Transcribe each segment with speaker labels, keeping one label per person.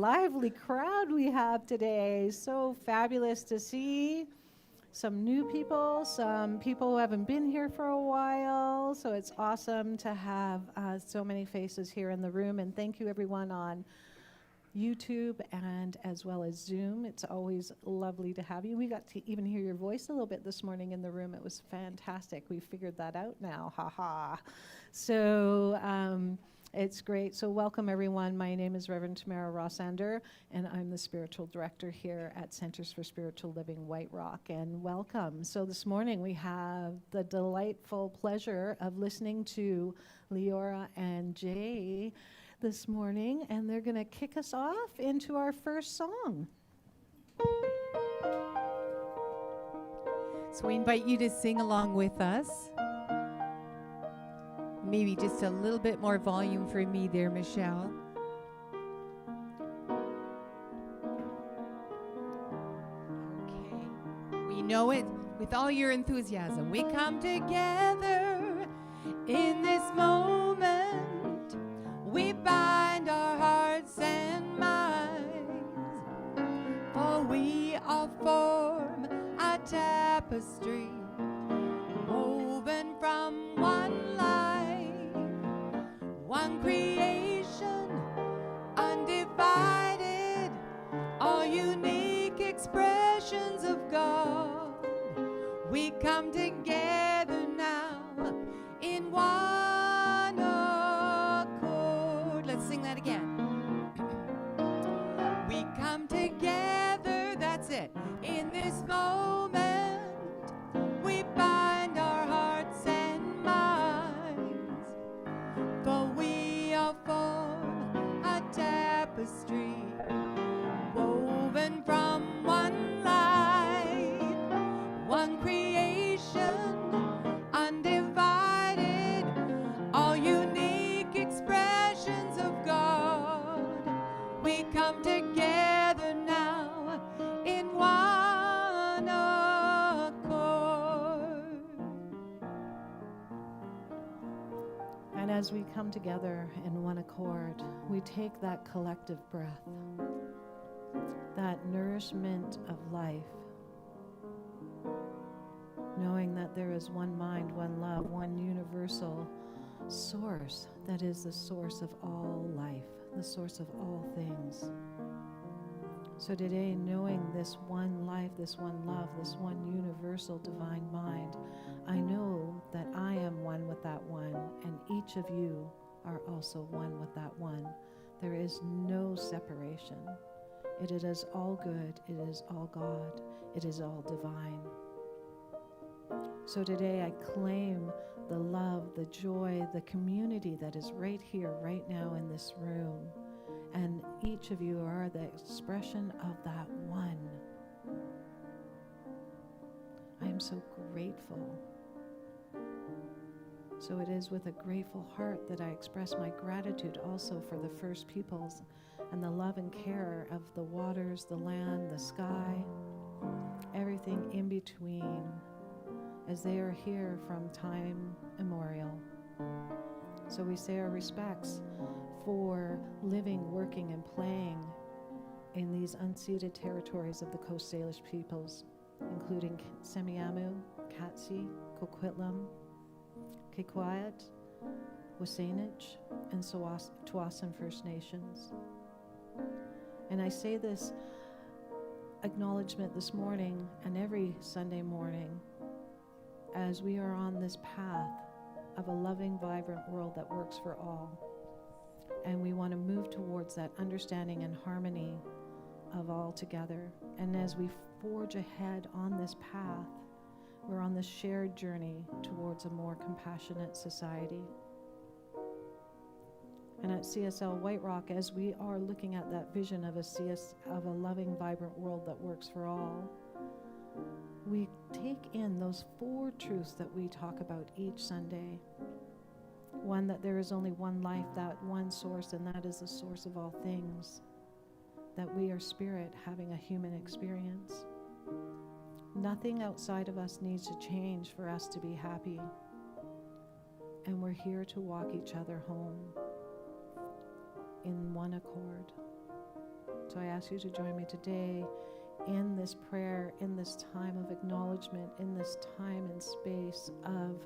Speaker 1: Lively crowd we have today. So fabulous to see some new people, some people who haven't been here for a while. So it's awesome to have so many faces here in the room. And thank you everyone on YouTube and as well as Zoom. It's always lovely to have you. We got to even hear your voice a little bit this morning in the room. It was fantastic. We figured that out now. Ha ha. So it's great. So welcome everyone. My name is Reverend Tamara Rossander, and I'm the spiritual director here at Centers for Spiritual Living White Rock. And welcome. So this morning we have the delightful pleasure of listening to Leora and Jay this morning, and they're going to kick us off into our first song.
Speaker 2: So we invite you to sing along with us. Maybe just a little bit more volume for me there, Michelle. Okay. We know it with all your enthusiasm. We come together in this moment. We bind our hearts and minds, for we all form a tapestry woven from one life, one creation, undivided, all unique expressions of God. We come together now in one accord. Let's sing that again. We come together, that's it, in this moment. We bind our hearts and minds, for we all form a tapestry woven from one life, one creation, undivided, all unique expressions of God. We come together now in one accord.
Speaker 1: And as we come together in one accord, we take that collective breath, that nourishment of life, knowing that there is one mind, one love, one universal source that is the source of all life, the source of all things. So today, knowing this one life, this one love, this one universal divine mind, I know that I am one with that one, and each of you are also one with that one. There is no separation. It is all good. It is all God. It is all divine. So today I claim the love, the joy, the community that is right here, right now in this room. And each of you are the expression of that one. I am so grateful. So it is with a grateful heart that I express my gratitude also for the First Peoples and the love and care of the waters, the land, the sky, everything in between, as they are here from time immemorial. So we say our respects for living, working, and playing in these unceded territories of the Coast Salish peoples, including Semiahmoo, Katsi, Coquitlam, Kikwayat, Wasanich, and Tsawwassen First Nations. And I say this acknowledgement this morning and every Sunday morning as we are on this path of a loving, vibrant world that works for all. And we want to move towards that understanding and harmony of all together. And as we forge ahead on this path, we're on this shared journey towards a more compassionate society. And at CSL White Rock, as we are looking at that vision of a loving, vibrant world that works for all, we take in those 4 truths that we talk about each Sunday. One, that there is only one life, that one source, and that is the source of all things. That we are spirit having a human experience. Nothing outside of us needs to change for us to be happy. And we're here to walk each other home in one accord. So I ask you to join me today in this prayer, in this time of acknowledgement, in this time and space of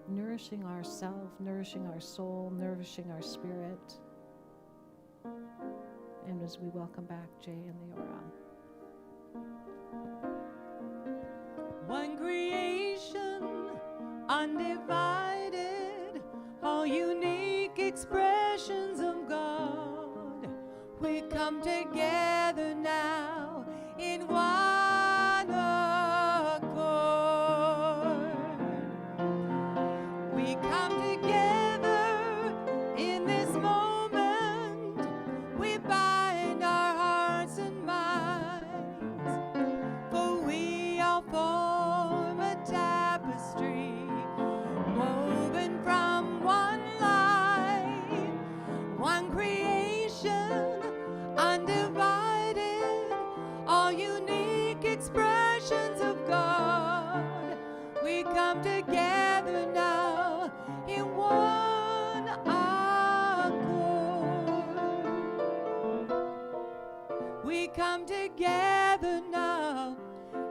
Speaker 1: nourishing ourselves, nourishing our soul, nourishing our spirit. And as we welcome back Jay and Leora.
Speaker 2: One creation, undivided, all unique expressions of God. We come together now in one accord. We come together in this moment. We bind our hearts and minds, for we all form a tapestry woven from one line, one creation, undivided, all unique expressions of God. We come together now in one accord. We come together now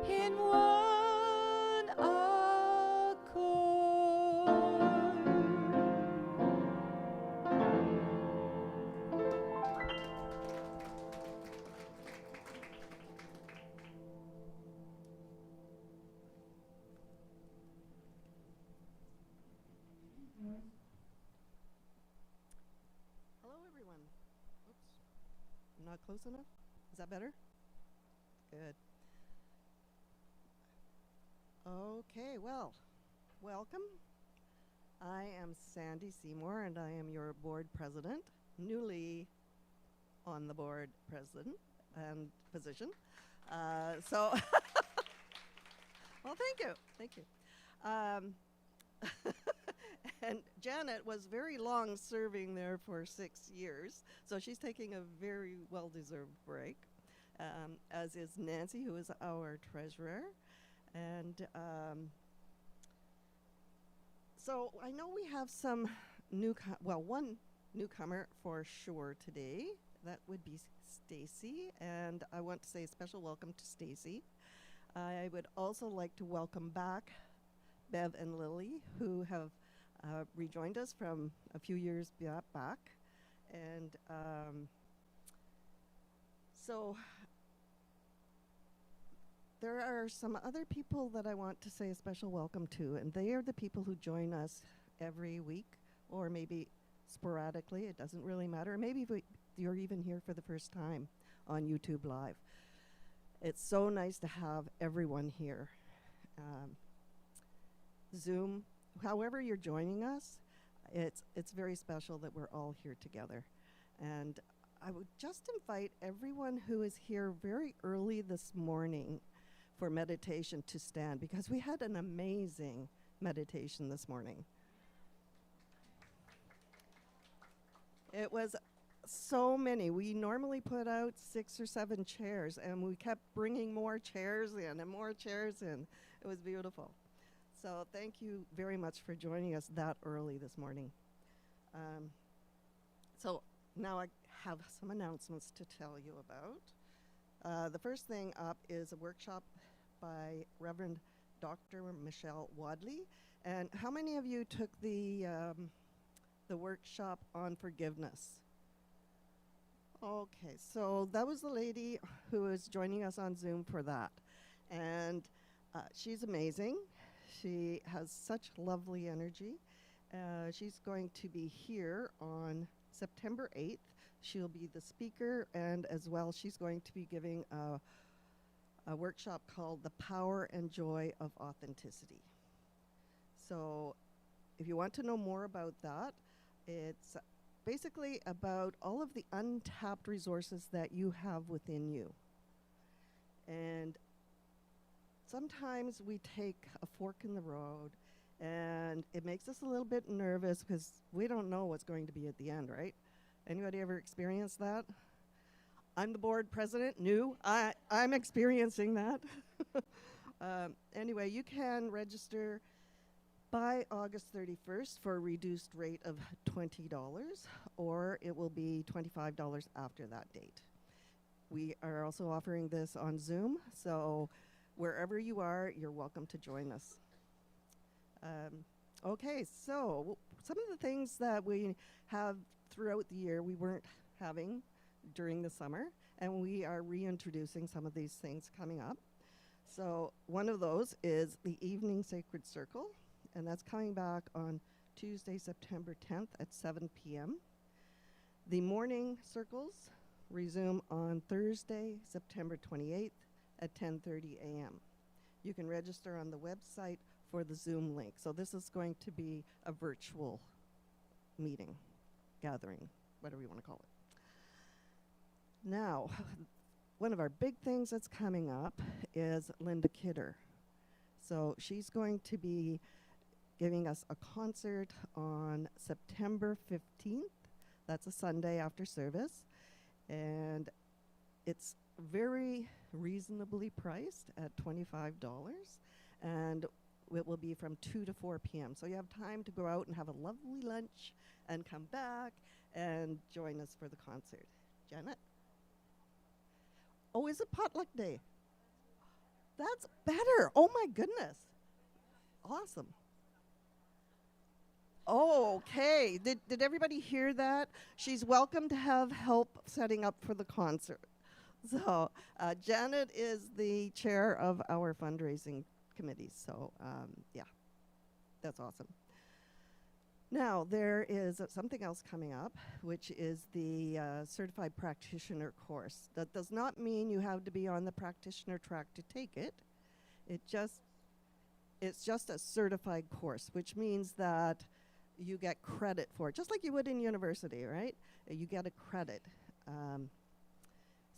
Speaker 2: in one accord.
Speaker 3: Hello, everyone. Oops. I'm not close enough. Is that better? Good. Okay, well, welcome. I am Sandy Seymour, and I am your board president, newly on the board president and position. So, well, thank you. Thank you. And Janet was very long serving there for 6 years, so she's taking a very well-deserved break, as is Nancy, who is our treasurer. And so I know we have some one newcomer for sure today. That would be Stacy, and I want to say a special welcome to Stacy. I would also like to welcome back Bev and Lily, who have rejoined us from a few years back. And so there are some other people that I want to say a special welcome to, and they are the people who join us every week, or maybe sporadically, it doesn't really matter. Maybe you're even here for the first time on YouTube Live. It's so nice to have everyone here. Zoom, however you're joining us, it's very special that we're all here together. And I would just invite everyone who is here very early this morning for meditation to stand, because we had an amazing meditation this morning. It was so many. We normally put out 6 or 7 chairs, and we kept bringing more chairs in and more chairs in. It was beautiful. So thank you very much for joining us that early this morning. So now I have some announcements to tell you about. The first thing up is a workshop by Reverend Dr. Michelle Wadley. And how many of you took the workshop on forgiveness? Okay, so that was the lady who is joining us on Zoom for that. And she's amazing. She has such lovely energy. She's going to be here on September 8th. She'll be the speaker, and as well, she's going to be giving a workshop called The Power and Joy of Authenticity. So if you want to know more about that, it's basically about all of the untapped resources that you have within you. And sometimes we take a fork in the road, and it makes us a little bit nervous because we don't know what's going to be at the end, right? Anybody ever experienced that? I'm the board president, new. I'm experiencing that. Anyway, you can register by August 31st for a reduced rate of $20, or it will be $25 after that date. We are also offering this on Zoom, so wherever you are, you're welcome to join us. Okay, so some of the things that we have throughout the year we weren't having during the summer, and we are reintroducing some of these things coming up. So one of those is the Evening Sacred Circle, and that's coming back on Tuesday, September 10th at 7 p.m. The morning circles resume on Thursday, September 28th at 10:30 a.m. You can register on the website for the Zoom link. So this is going to be a virtual meeting, gathering, whatever you want to call it. Now, one of our big things that's coming up is Linda Kidder. So she's going to be giving us a concert on September 15th. That's a Sunday after service. And it's very reasonably priced at $25. And it will be from 2 to 4 p.m. So you have time to go out and have a lovely lunch and come back and join us for the concert. Janet? Oh, is it potluck day? That's better. Oh, my goodness. Awesome. Oh, okay. Did everybody hear that? She's welcome to have help setting up for the concert. So Janet is the chair of our fundraising committee. So yeah, that's awesome. Now, there is something else coming up, which is the Certified Practitioner course. That does not mean you have to be on the practitioner track to take it. It's just a certified course, which means that you get credit for it, just like you would in university, right? You get a credit.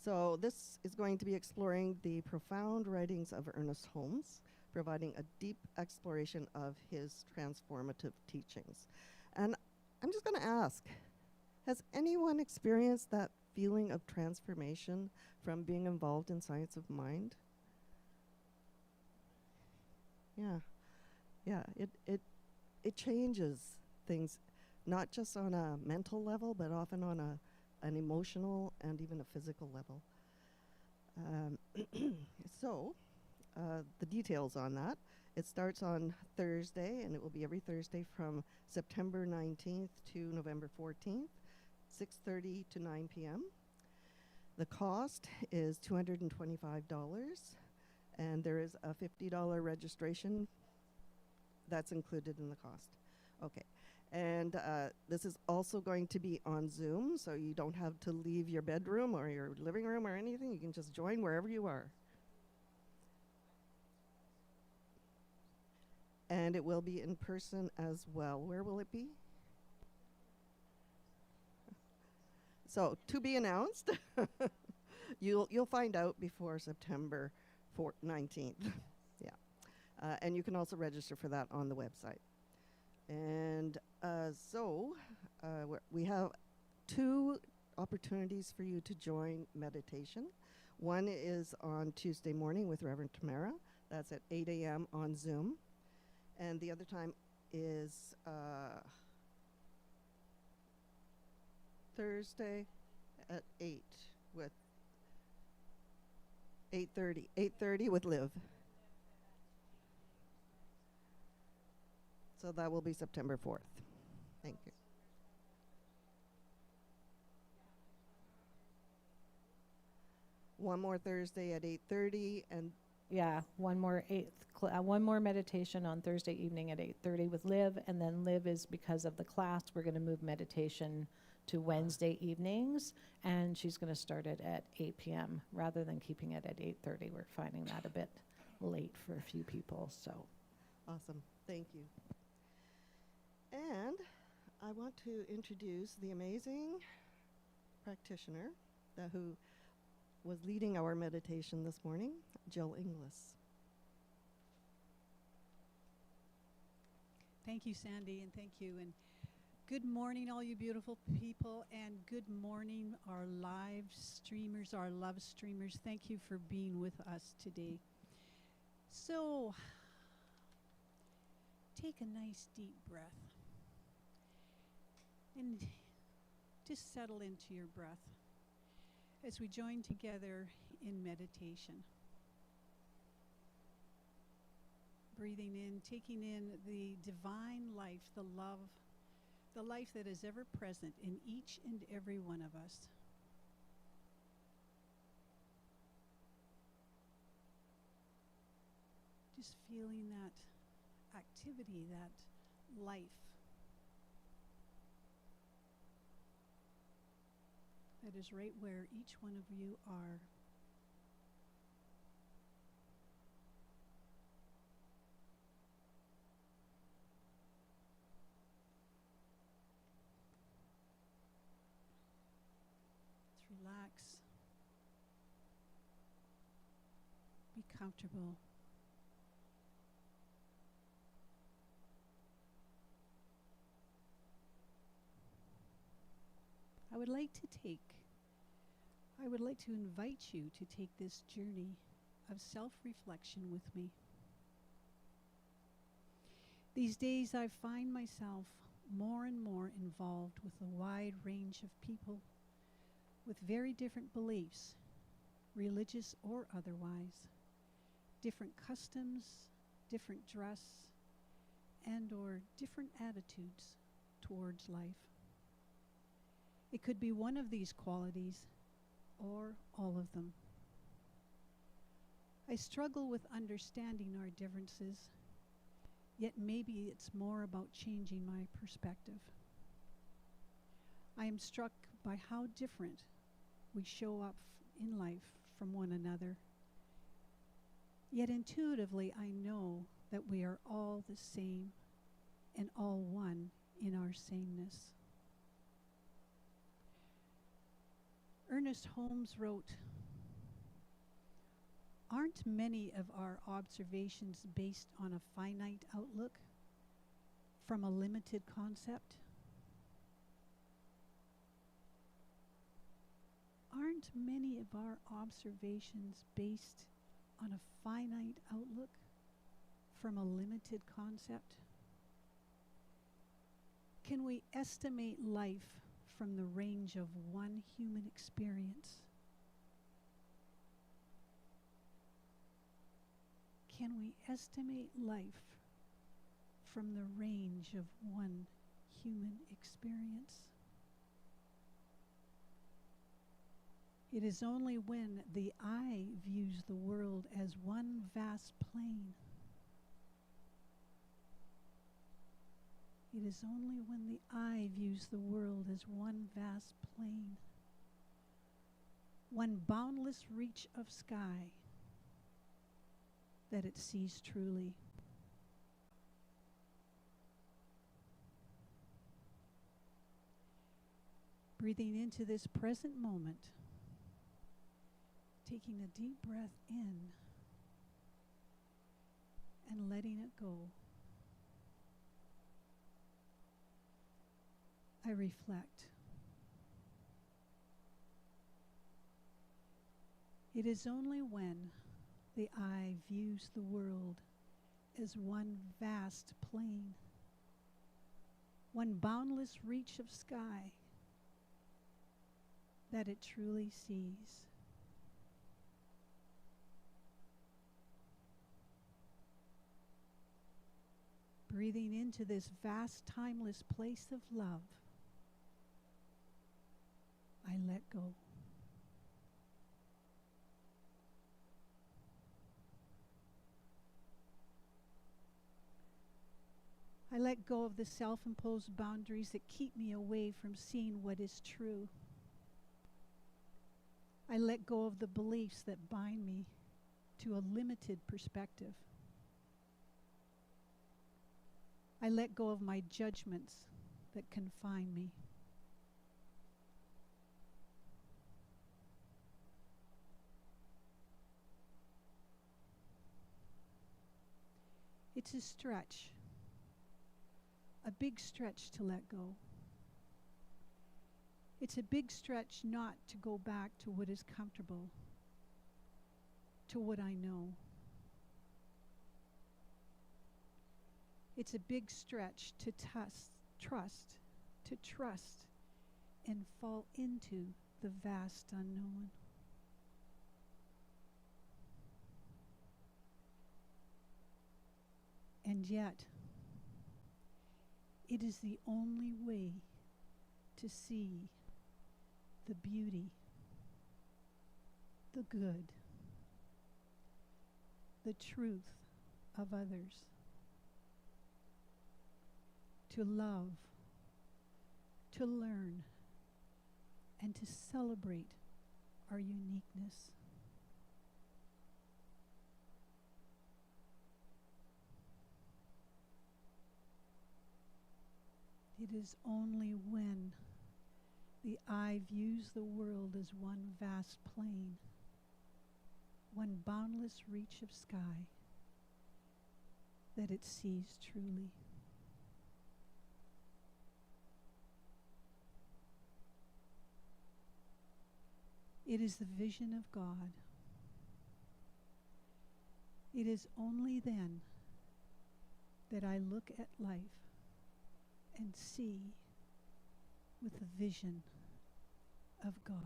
Speaker 3: So this is going to be exploring the profound writings of Ernest Holmes, providing a deep exploration of his transformative teachings. And I'm just going to ask, has anyone experienced that feeling of transformation from being involved in science of mind? Yeah, it changes things, not just on a mental level, but often on an emotional and even a physical level. So, the details on that. It starts on Thursday, and it will be every Thursday from September 19th to November 14th, 6:30 to 9 p.m. The cost is $225, and there is a $50 registration that's included in the cost. Okay. And this is also going to be on Zoom, so you don't have to leave your bedroom or your living room or anything. You can just join wherever you are. And it will be in person as well. Where will it be? So, to be announced. You'll find out before September 19th. Yeah. And you can also register for that on the website. And so we have 2 opportunities for you to join meditation. One is on Tuesday morning with Reverend Tamara. That's at 8 a.m. on Zoom. And the other time is Thursday at 8 with 8:30. 8:30 with Liv. So that will be September 4th. Thank you. One more Thursday at 8:30, and
Speaker 1: Yeah, one more meditation on Thursday evening at 8:30 with Liv, and then Liv is, because of the class, we're going to move meditation to Wednesday evenings, and she's going to start it at 8 p.m. rather than keeping it at 8:30. We're finding that a bit late for a few people, so.
Speaker 3: awesome. Thank you. And I want to introduce the amazing practitioner who was leading our meditation this morning, Jill Inglis.
Speaker 4: Thank you, Sandy, and thank you. And good morning, all you beautiful people, and good morning, our live streamers, our love streamers. Thank you for being with us today. So, take a nice deep breath and just settle into your breath. as we join together in meditation. Breathing in, taking in the divine life, the love, the life that is ever present in each and every one of us. Just feeling that activity, that life that is right where each one of you are. Let's relax. Be comfortable. I would like to invite you to take this journey of self-reflection with me. These days I find myself more and more involved with a wide range of people with very different beliefs, religious or otherwise, different customs, different dress, and or different attitudes towards life. It could be one of these qualities or all of them. I struggle with understanding our differences, yet maybe it's more about changing my perspective. I am struck by how different we show up in life from one another. Yet intuitively I know that we are all the same and all one in our sameness. Ernest Holmes wrote, "Aren't many of our observations based on a finite outlook from a limited concept? Aren't many of our observations based on a finite outlook from a limited concept? Can we estimate life from the range of one human experience? Can we estimate life from the range of one human experience? It is only when the eye views the world as one vast plain. It is only when the eye views the world as one vast plain, one boundless reach of sky, that it sees truly. Breathing into this present moment, taking a deep breath in and letting it go. I reflect. It is only when the eye views the world as one vast plain, one boundless reach of sky, that it truly sees. Breathing into this vast, timeless place of love, I let go. I let go of the self-imposed boundaries that keep me away from seeing what is true. I let go of the beliefs that bind me to a limited perspective. I let go of my judgments that confine me. It's a stretch, a big stretch to let go. It's a big stretch not to go back to what is comfortable, to what I know. It's a big stretch to trust and fall into the vast unknown. And yet, it is the only way to see the beauty, the good, the truth of others, to love, to learn, and to celebrate our uniqueness. It is only when the eye views the world as one vast plain, one boundless reach of sky, that it sees truly. It is the vision of God. It is only then that I look at life and see with the vision of God.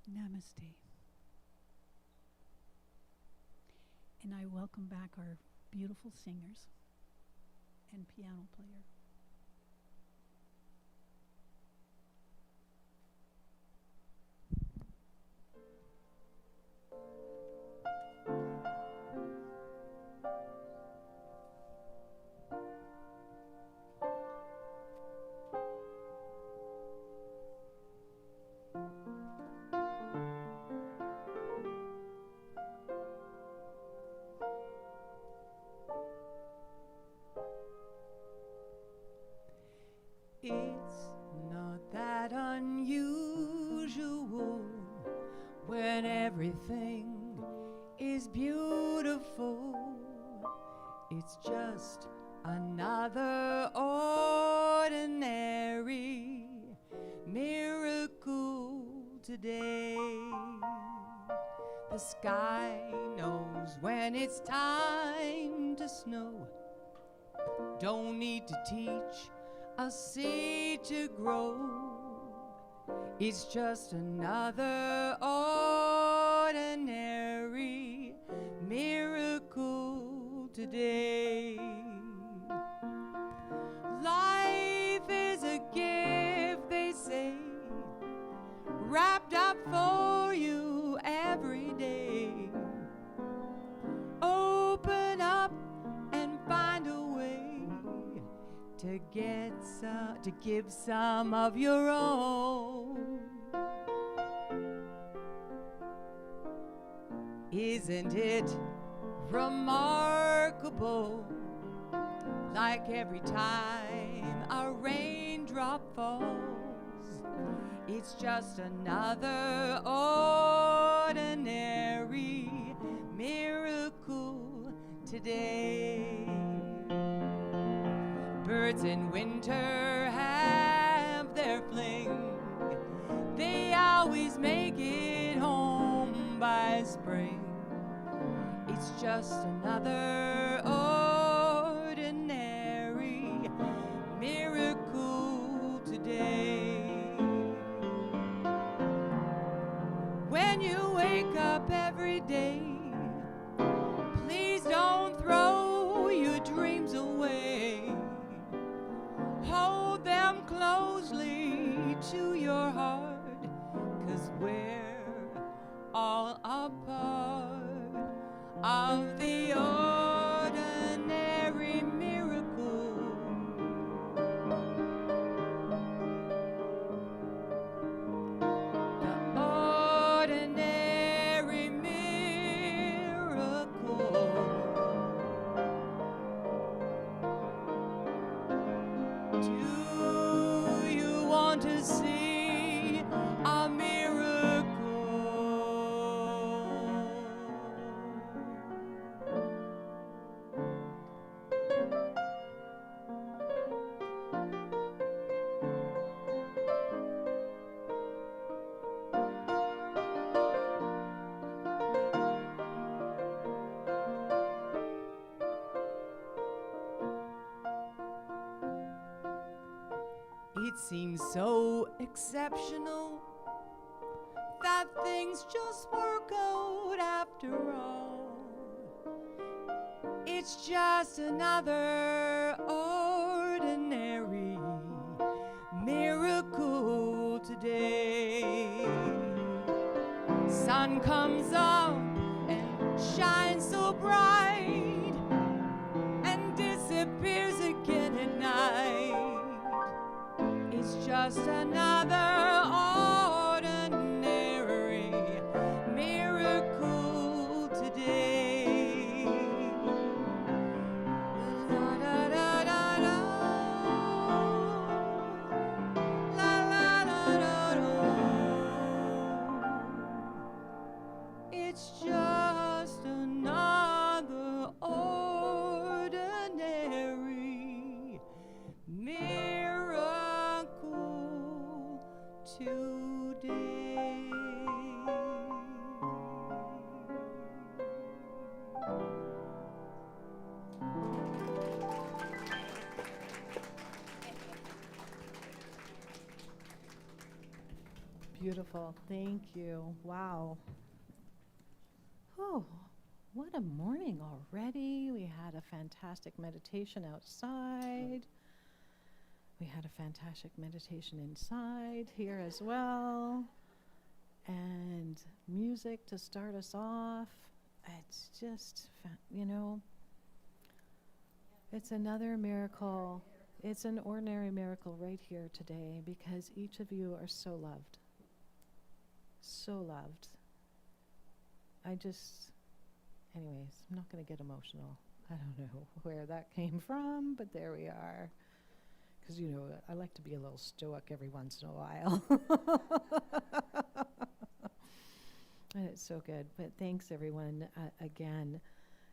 Speaker 4: Namaste. And I welcome back our beautiful singers and piano player.
Speaker 2: It's not that unusual when everything is beautiful. It's just another ordinary miracle today. The sky knows when it's time to snow. Don't need to teach a seed to grow. It's just another ordinary miracle today. Life is a gift, they say, wrapped up for you every day. Open up and find a way to give some of your own. Isn't it remarkable? Like every time a raindrop falls, it's just another ordinary miracle today. Birds in winter have their fling. They always make it home by spring. It's just another ordinary miracle today. When you wake up every day, please don't throw your dreams away. Hold them closely to your heart, 'cause we're all a part of the ordinary miracle. The ordinary miracle. Do you want to see a miracle? It seems so exceptional that things just work out after all. It's just another ordinary miracle today. Sun comes up and shines so bright and disappears again at night. It's just another ordinary miracle today. La da da da da. La la da da da. It's just another ordinary miracle today.
Speaker 1: Beautiful. Thank you. Wow. Oh, what a morning already. We had a fantastic meditation outside. We had a fantastic meditation inside here as well. And music to start us off. It's just, it's another miracle. It's an ordinary miracle right here today because each of you are so loved. So loved. Anyways, I'm not going to get emotional. I don't know where that came from, but there we are. Because, I like to be a little stoic every once in a while. And it's so good. But thanks, everyone, again,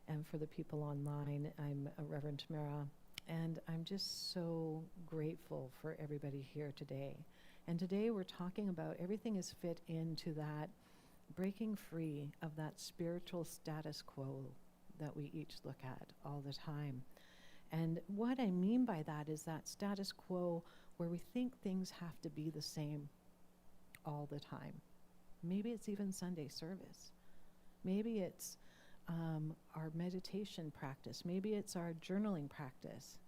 Speaker 1: and for the people online. I'm Reverend Tamara, and I'm just so grateful for everybody here today. And today we're talking about everything is fit into that breaking free of that spiritual status quo that we each look at all the time. And what I mean by that is that status quo where we think things have to be the same all the time. Maybe it's even Sunday service. Maybe it's our meditation practice. Maybe it's our journaling practice.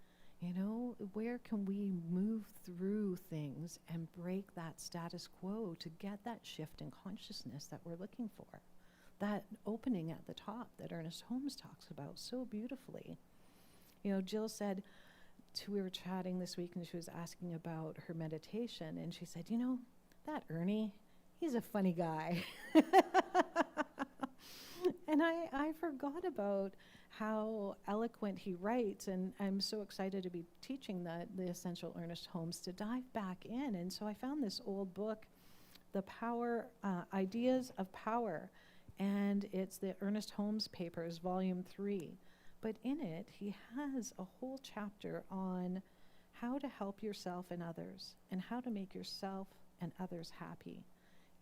Speaker 1: Where can we move through things and break that status quo to get that shift in consciousness that we're looking for? That opening at the top that Ernest Holmes talks about so beautifully. Jill said, we were chatting this week and she was asking about her meditation, and she said, that Ernie, he's a funny guy. And I forgot about how eloquent he writes, and I'm so excited to be teaching the Essential Ernest Holmes to dive back in. And so I found this old book, The Power, Ideas of Power, and it's the Ernest Holmes Papers, Volume 3. But in it, he has a whole chapter on how to help yourself and others, and how to make yourself and others happy.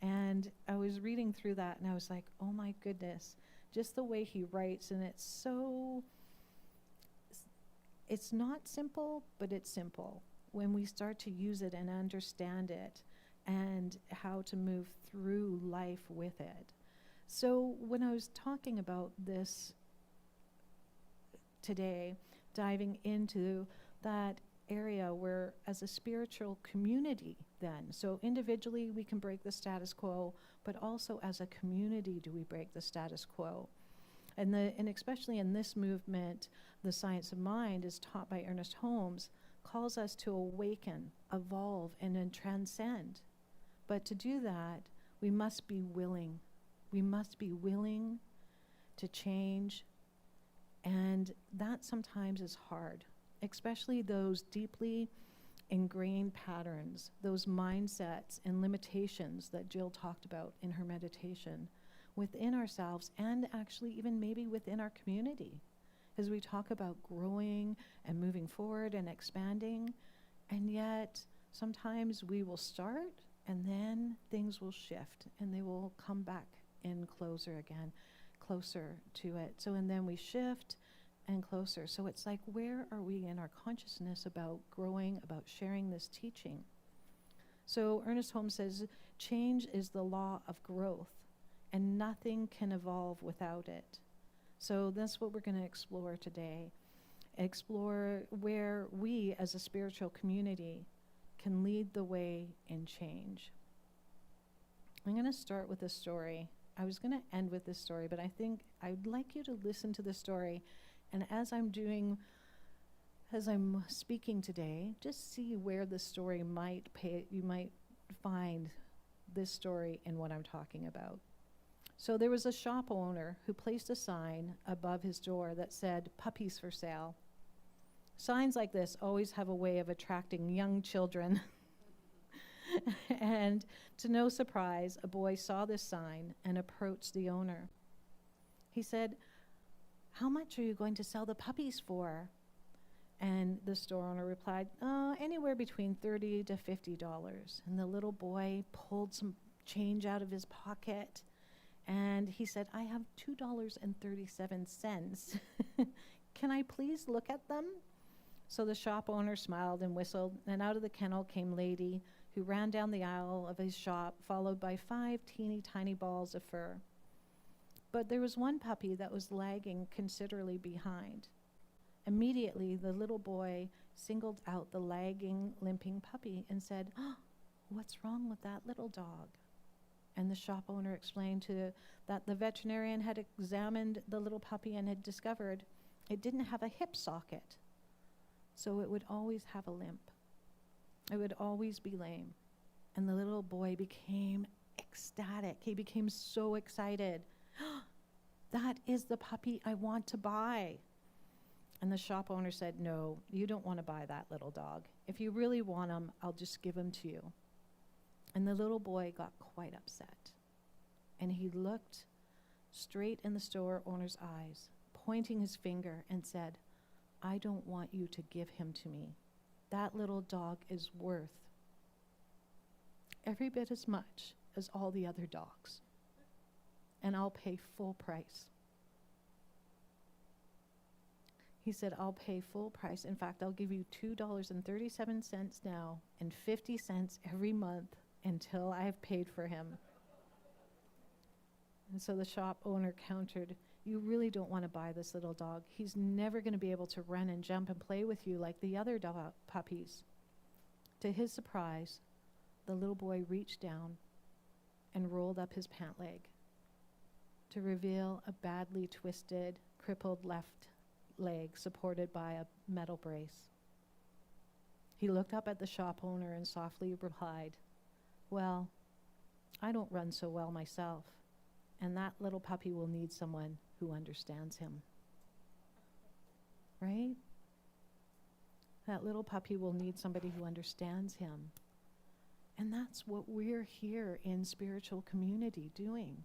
Speaker 1: And I was reading through that, and I was like, oh my goodness, just the way he writes, and it's not simple, but it's simple when we start to use it and understand it and how to move through life with it. So when I was talking about this today, diving into that area where as a spiritual community then, so individually we can break the status quo, but also as a community do we break the status quo. And especially in this movement, the science of mind is taught by Ernest Holmes, calls us to awaken, evolve, and then transcend. But to do that, we must be willing. We must be willing to change, and that sometimes is hard, especially those deeply ingrained patterns, those mindsets and limitations that Jill talked about in her meditation within ourselves, and actually even maybe within our community, as we talk about growing and moving forward and expanding. And yet sometimes we will start and then things will shift and they will come back in closer again, closer to it. So, and then we shift and closer. So it's like, where are we in our consciousness about growing, about sharing this teaching? So Ernest Holmes says, change is the law of growth, and nothing can evolve without it. So that's what we're going to explore today. Explore where we as a spiritual community can lead the way in change. I'm going to start with a story. I was going to end with this story, but I think I'd like you to listen to the story. And as I'm speaking today, just see where the story you might find this story in what I'm talking about. So there was a shop owner who placed a sign above his door that said, "Puppies for sale." Signs like this always have a way of attracting young children. And to no surprise, a boy saw this sign and approached the owner. He said, "How much are you going to sell the puppies for?" And the store owner replied, "Anywhere between $30 to $50. And the little boy pulled some change out of his pocket, and he said, "I have $2.37. Can I please look at them?" So the shop owner smiled and whistled, and out of the kennel came Lady, who ran down the aisle of his shop, followed by 5 teeny tiny balls of fur. But there was one puppy that was lagging considerably behind. Immediately, the little boy singled out the lagging, limping puppy and said, "Oh, what's wrong with that little dog?" And the shop owner explained that the veterinarian had examined the little puppy and had discovered it didn't have a hip socket, so it would always have a limp. It would always be lame. And the little boy became ecstatic. He became so excited. "That is the puppy I want to buy." And the shop owner said, "No, you don't want to buy that little dog. If you really want him, I'll just give him to you." And the little boy got quite upset. And he looked straight in the store owner's eyes, pointing his finger, and said, "I don't want you to give him to me. That little dog is worth every bit as much as all the other dogs. And I'll pay full price." He said, "I'll pay full price. In fact, I'll give you $2.37 now and 50 cents every month until I have paid for him." And so the shop owner countered, "You really don't want to buy this little dog. He's never going to be able to run and jump and play with you like the other puppies." To his surprise, the little boy reached down and rolled up his pant leg to reveal a badly twisted, crippled left leg supported by a metal brace. He looked up at the shop owner and softly replied, "Well, I don't run so well myself, and that little puppy will need someone who understands him." Right? That little puppy will need somebody who understands him. And that's what we're here in spiritual community doing.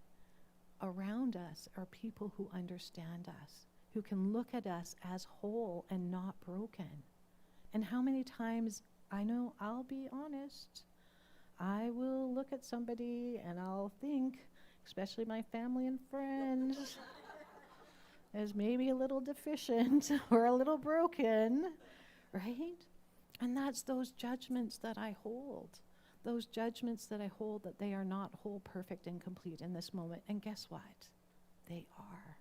Speaker 1: Around us are people who understand us, who can look at us as whole and not broken. And how many times, I know, I'll be honest, I will look at somebody and I'll think, especially my family and friends, as maybe a little deficient or a little broken, right? And that's those judgments that I hold. Those judgments that I hold that they are not whole, perfect, and complete in this moment. And guess what? They are.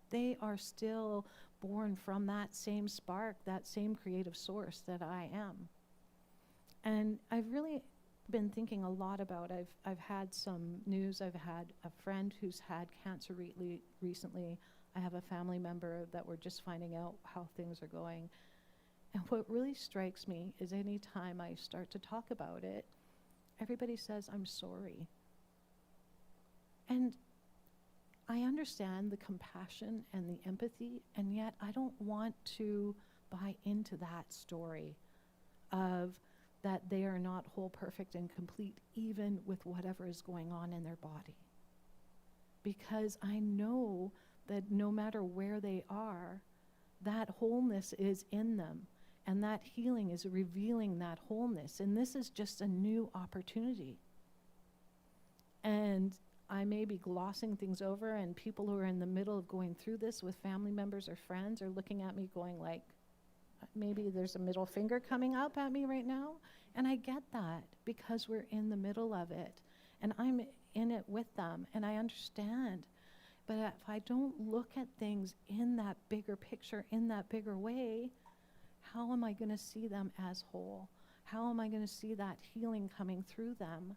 Speaker 1: They are still born from that same spark, that same creative source that I am. And I've really been thinking a lot about, I've had some news. I've had a friend who's had cancer recently. I have a family member that we're just finding out how things are going. And what really strikes me is any time I start to talk about it, everybody says, "I'm sorry." And I understand the compassion and the empathy, and yet I don't want to buy into that story of that they are not whole, perfect, and complete, even with whatever is going on in their body. Because I know that no matter where they are, that wholeness is in them. And that healing is revealing that wholeness. And this is just a new opportunity. And I may be glossing things over, and people who are in the middle of going through this with family members or friends are looking at me going like, maybe there's a middle finger coming up at me right now. And I get that because we're in the middle of it. And I'm in it with them, and I understand. But if I don't look at things in that bigger picture, in that bigger way, how am I going to see them as whole? How am I going to see that healing coming through them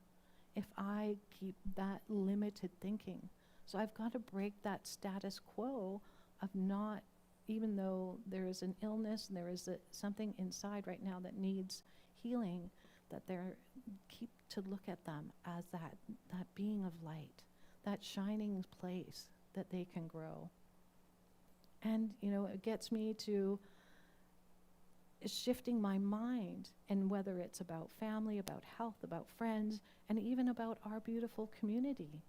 Speaker 1: if I keep that limited thinking? So I've got to break that status quo of not, even though there is an illness and there is something inside right now that needs healing, that they're keep to look at them as that being of light, that shining place that they can grow. And, it gets me to shifting my mind, and whether it's about family, about health, about friends, and even about our beautiful community.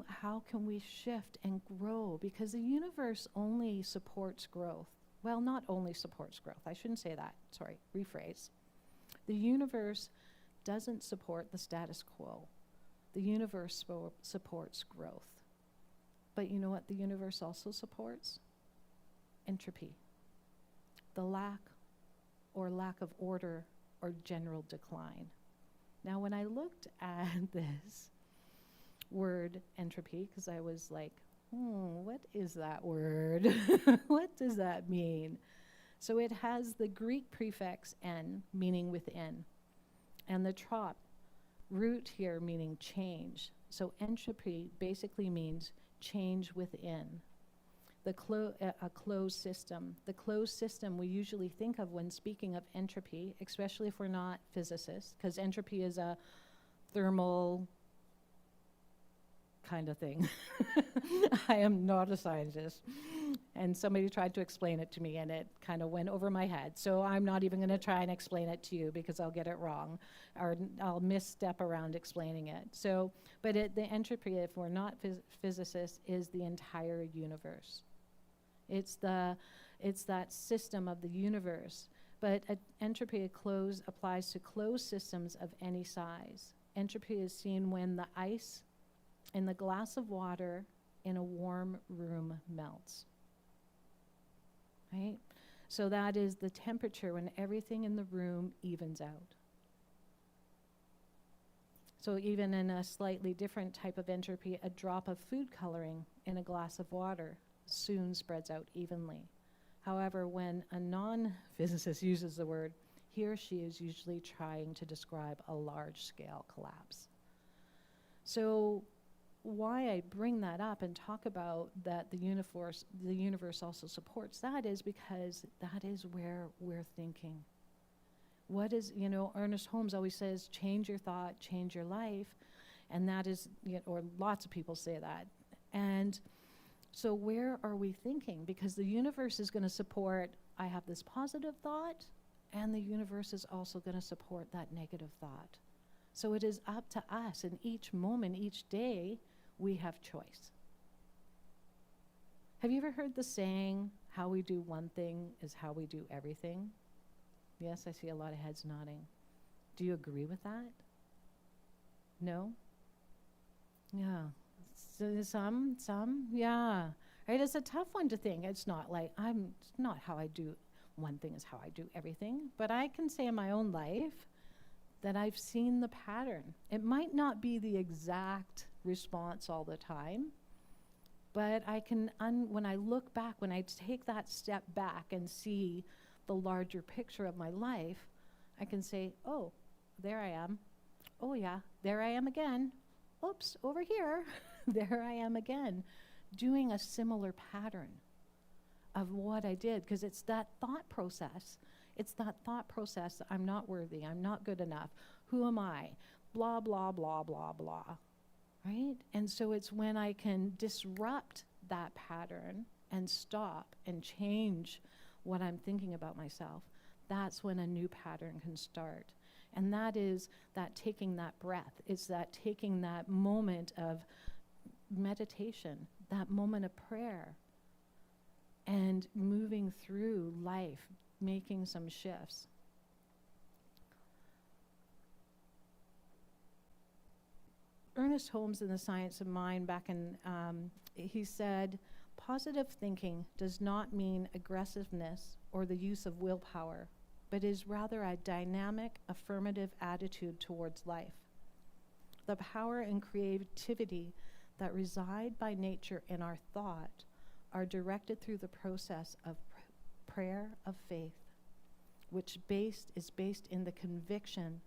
Speaker 1: How can we shift and grow? Because the universe only supports growth. Well, not only supports growth. I shouldn't say that. Sorry, rephrase. The universe doesn't support the status quo. The universe supports growth. But you know what the universe also supports? Entropy. The lack of order or general decline. Now, when I looked at this word entropy, because I was like, what is that word? What does that mean? So it has the Greek prefix en, meaning within, and the trop, root here meaning change. So entropy basically means change within. A closed system. The closed system we usually think of when speaking of entropy, especially if we're not physicists, because entropy is a thermal kind of thing. I am not a scientist. And somebody tried to explain it to me, and it kind of went over my head. So I'm not even going to try and explain it to you because I'll get it wrong, or I'll misstep around explaining it. So, but the entropy, if we're not physicists, is the entire universe. It's that system of the universe. But entropy applies to closed systems of any size. Entropy is seen when the ice in the glass of water in a warm room melts. Right? So that is the temperature when everything in the room evens out. So even in a slightly different type of entropy, a drop of food coloring in a glass of water soon spreads out evenly. However, when a non-physicist uses the word, he or she is usually trying to describe a large-scale collapse. So why I bring that up and talk about that the universe also supports that is because that is where we're thinking. What is, Ernest Holmes always says, change your thought, change your life. And that is, or lots of people say that. And so where are we thinking? Because the universe is going to support, I have this positive thought, and the universe is also going to support that negative thought. So it is up to us in each moment, each day, we have choice. Have you ever heard the saying, how we do one thing is how we do everything? Yes, I see a lot of heads nodding. Do you agree with that? No? Yeah. So some, yeah. Right, it's a tough one to think. It's not like, it's not how I do one thing is how I do everything. But I can say in my own life that I've seen the pattern. It might not be the exact response all the time, but I can, when I look back, when I take that step back and see the larger picture of my life, I can say, oh, there I am. Oh yeah, there I am again. Oops, over here. There I am again, doing a similar pattern of what I did, because it's that thought process. It's that thought process, I'm not worthy, I'm not good enough, who am I, blah, blah, blah, blah, blah, right? And so it's when I can disrupt that pattern and stop and change what I'm thinking about myself, that's when a new pattern can start. And that is that taking that breath. It's that taking that moment of meditation, that moment of prayer, and moving through life, making some shifts. Ernest Holmes in The Science of Mind he said, positive thinking does not mean aggressiveness or the use of willpower, but is rather a dynamic, affirmative attitude towards life. The power and creativity that reside by nature in our thought are directed through the process of prayer of faith, which is based in the conviction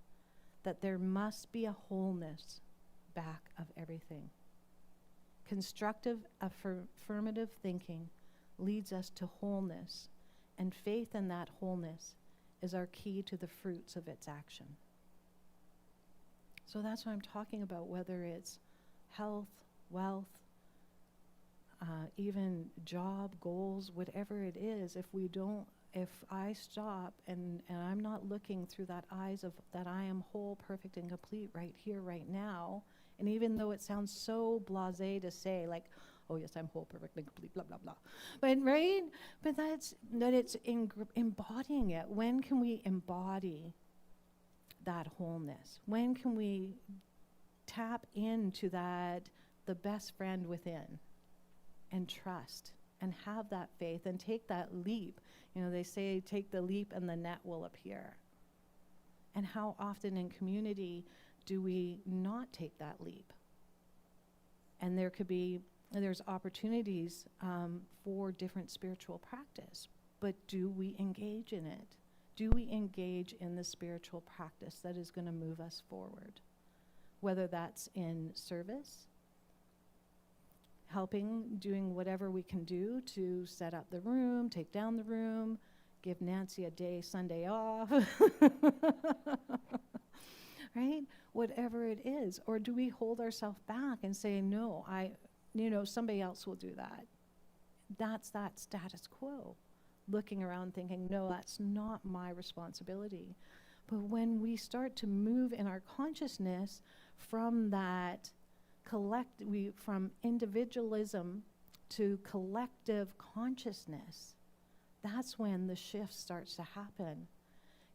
Speaker 1: that there must be a wholeness back of everything. Constructive affirmative thinking leads us to wholeness, and faith in that wholeness is our key to the fruits of its action. So that's what I'm talking about, whether it's health, wealth, even job, goals, whatever it is. If I stop and I'm not looking through that eyes of that I am whole, perfect, and complete right here, right now, and even though it sounds so blasé to say, like, oh yes, I'm whole, perfect, and complete, blah, blah, blah. But right? But it's embodying it. When can we embody that wholeness? When can we tap into that, the best friend within, and trust and have that faith and take that leap? You know, they say take the leap and the net will appear. And how often in community do we not take that leap? And there's opportunities for different spiritual practice, but do we engage in it? Do we engage in the spiritual practice that is going to move us forward? Whether that's in service, helping, doing whatever we can do to set up the room, take down the room, give Nancy a Sunday off, right? Whatever it is. Or do we hold ourselves back and say, no, somebody else will do that. That's that status quo. Looking around thinking, no, that's not my responsibility. But when we start to move in our consciousness from that from individualism to collective consciousness, that's when the shift starts to happen.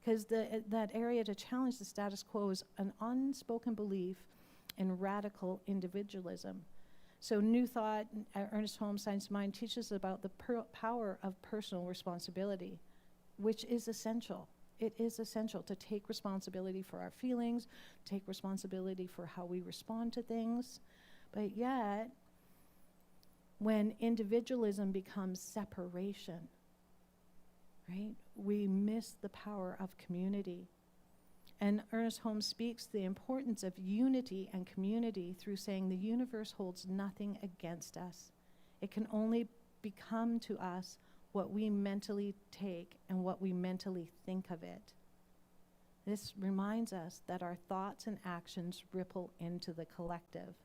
Speaker 1: Because that area to challenge the status quo is an unspoken belief in radical individualism. So New Thought, Ernest Holmes' Science of Mind, teaches about the power of personal responsibility, which is essential. It is essential to take responsibility for our feelings, take responsibility for how we respond to things. But yet, when individualism becomes separation, right, we miss the power of community. And Ernest Holmes speaks the importance of unity and community through saying the universe holds nothing against us. It can only become to us what we mentally take and what we mentally think of it. This reminds us that our thoughts and actions ripple into the collective.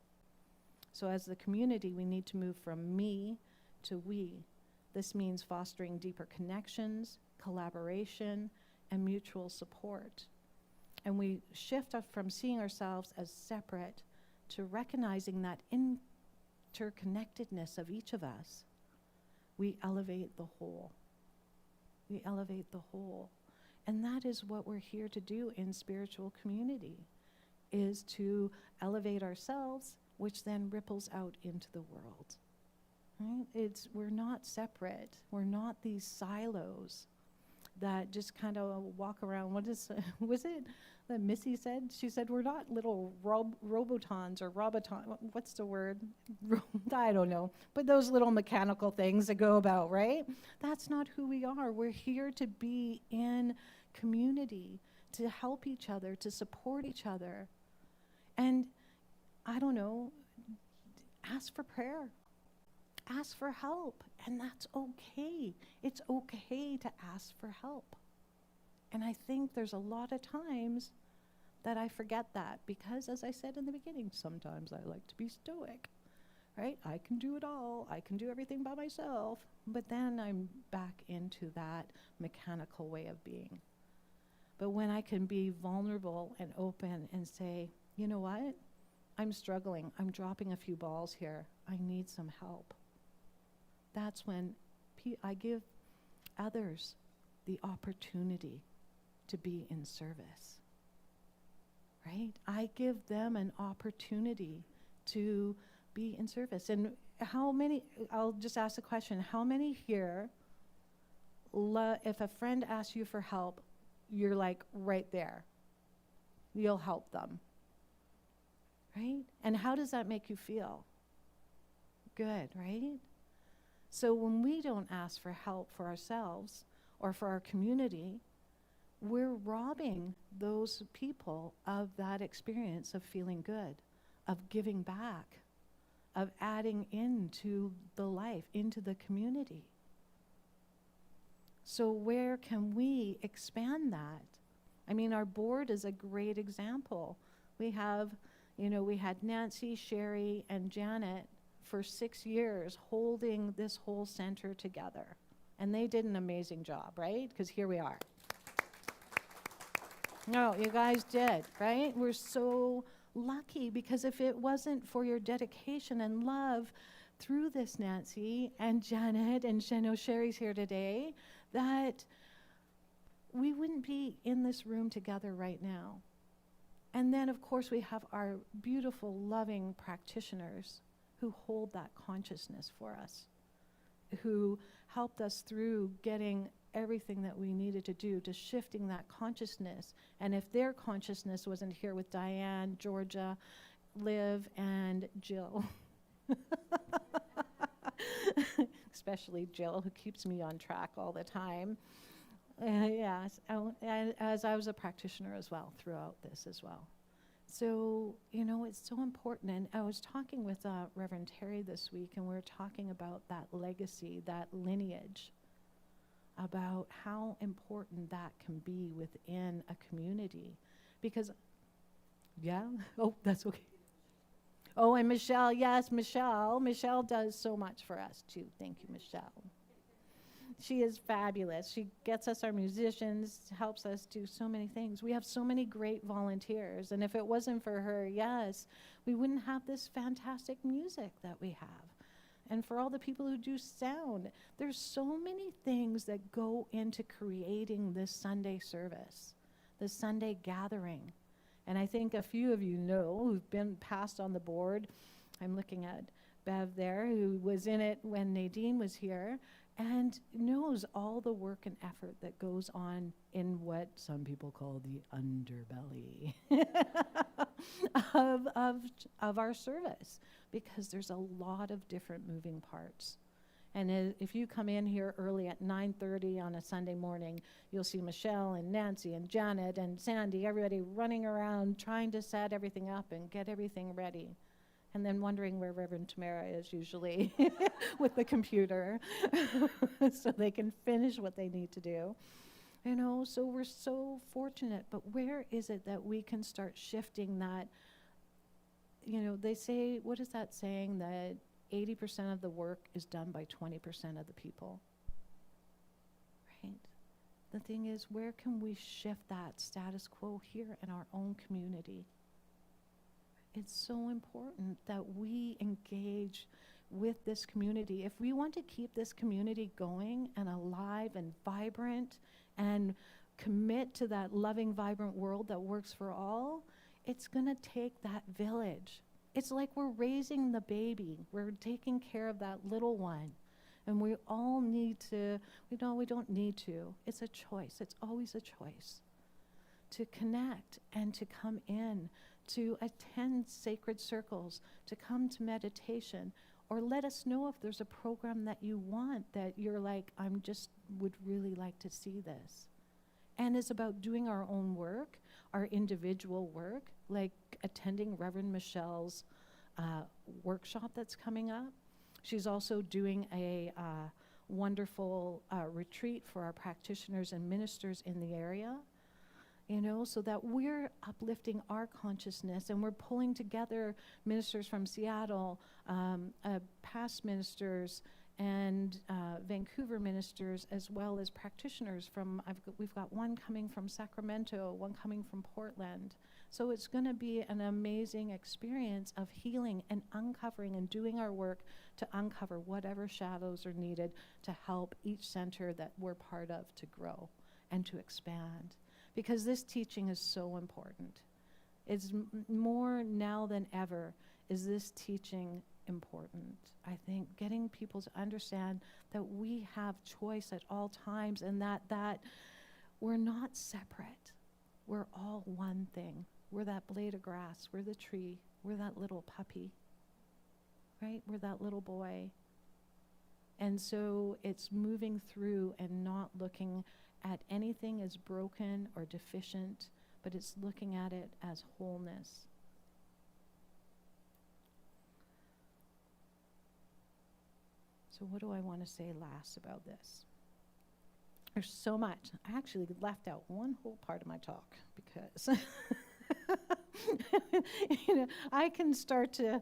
Speaker 1: So as the community, we need to move from me to we. This means fostering deeper connections, collaboration, and mutual support. And we shift from seeing ourselves as separate to recognizing that interconnectedness of each of us. We elevate the whole. We elevate the whole. And that is what we're here to do in spiritual community, is to elevate ourselves, which then ripples out into the world. Right? We're not separate. We're not these silos that just kind of walk around. Was it that Missy said? She said, we're not little robotons or what's the word? I don't know. But those little mechanical things that go about, right? That's not who we are. We're here to be in community, to help each other, to support each other. And I don't know, ask for prayer. Ask for help, and that's okay. It's okay to ask for help. And I think there's a lot of times that I forget that because, as I said in the beginning, sometimes I like to be stoic, right? I can do it all. I can do everything by myself. But then I'm back into that mechanical way of being. But when I can be vulnerable and open and say, you know what? I'm struggling. I'm dropping a few balls here. I need some help. That's when I give others the opportunity to be in service. right? I give them an opportunity to be in service. And how many, I'll just ask the question, how many here, if a friend asks you for help, you're like right there? You'll help them, right? And how does that make you feel? Good, right? So when we don't ask for help for ourselves or for our community, we're robbing those people of that experience of feeling good, of giving back, of adding into the life, into the community. So where can we expand that? I mean, our board is a great example. We have, we had Nancy, Sherry, and Janet for 6 years holding this whole center together. And they did an amazing job, right? Because here we are. No, you guys did, right? We're so lucky, because if it wasn't for your dedication and love through this, Nancy and Janet, and Sherry's here today, that we wouldn't be in this room together right now. And then, of course, we have our beautiful, loving practitioners who hold that consciousness for us, who helped us through getting everything that we needed to do to shifting that consciousness. And if their consciousness wasn't here with Diane, Georgia, Liv, and Jill, especially Jill, who keeps me on track all the time, yes, as I was a practitioner as well throughout this as well. So, it's so important. And I was talking with Reverend Terry this week, and we were talking about that legacy, that lineage, about how important that can be within a community. Because, oh, that's okay. Oh, and Michelle, yes, Michelle does so much for us too. Thank you, Michelle. She is fabulous. She gets us our musicians, helps us do so many things. We have so many great volunteers, and if it wasn't for her, yes, we wouldn't have this fantastic music that we have. And for all the people who do sound, there's so many things that go into creating this Sunday service, this Sunday gathering. And I think a few of you know, who've been passed on the board. I'm looking at Bev there, who was in it when Nadine was here, and knows all the work and effort that goes on in what some people call the underbelly of our service, because there's a lot of different moving parts. And if you come in here early at 9:30 on a Sunday morning, you'll see Michelle and Nancy and Janet and Sandy, everybody running around trying to set everything up and get everything ready. And then wondering where Reverend Tamara is usually with the computer so they can finish what they need to do. So we're so fortunate, but where is it that we can start shifting that? They say, what is that saying, that 80% of the work is done by 20% of the people, right? The thing is, where can we shift that status quo here in our own community? It's so important that we engage with this community. If we want to keep this community going and alive and vibrant and commit to that loving, vibrant world that works for all, it's going to take that village. It's like we're raising the baby. We're taking care of that little one. And we all need to, we don't need to. It's a choice. It's always a choice to connect and to come in, to attend sacred circles, to come to meditation, or let us know if there's a program that you want that you're like, would really like to see this. And it's about doing our own work, our individual work, like attending Reverend Michelle's workshop that's coming up. She's also doing a wonderful retreat for our practitioners and ministers in the area, so that we're uplifting our consciousness, and we're pulling together ministers from Seattle, past ministers, and Vancouver ministers, as well as practitioners from, we've got one coming from Sacramento, one coming from Portland. So it's going to be an amazing experience of healing and uncovering and doing our work to uncover whatever shadows are needed to help each center that we're part of to grow and to expand. Because this teaching is so important. It's more now than ever is this teaching important. I think getting people to understand that we have choice at all times, and that we're not separate. We're all one thing. We're that blade of grass. We're the tree. We're that little puppy, right? We're that little boy. And so it's moving through and not looking at anything as broken or deficient, but it's looking at it as wholeness. So what do I want to say last about this? There's so much. I actually left out one whole part of my talk because I can start to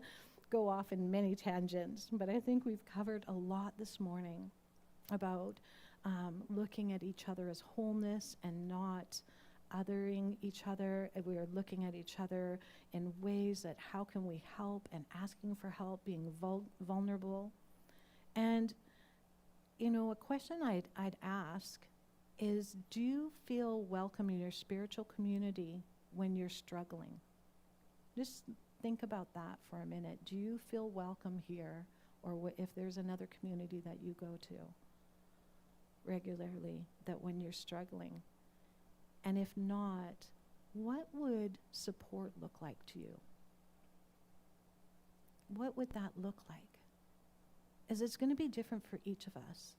Speaker 1: go off in many tangents, but I think we've covered a lot this morning about looking at each other as wholeness and not othering each other. We are looking at each other in ways that how can we help, and asking for help, being vulnerable. And, a question I'd ask is, do you feel welcome in your spiritual community when you're struggling? Just think about that for a minute. Do you feel welcome here, or if there's another community that you go to regularly, that when you're struggling? And if not, what would support look like to you? What would that look like? Is it's going to be different for each of us.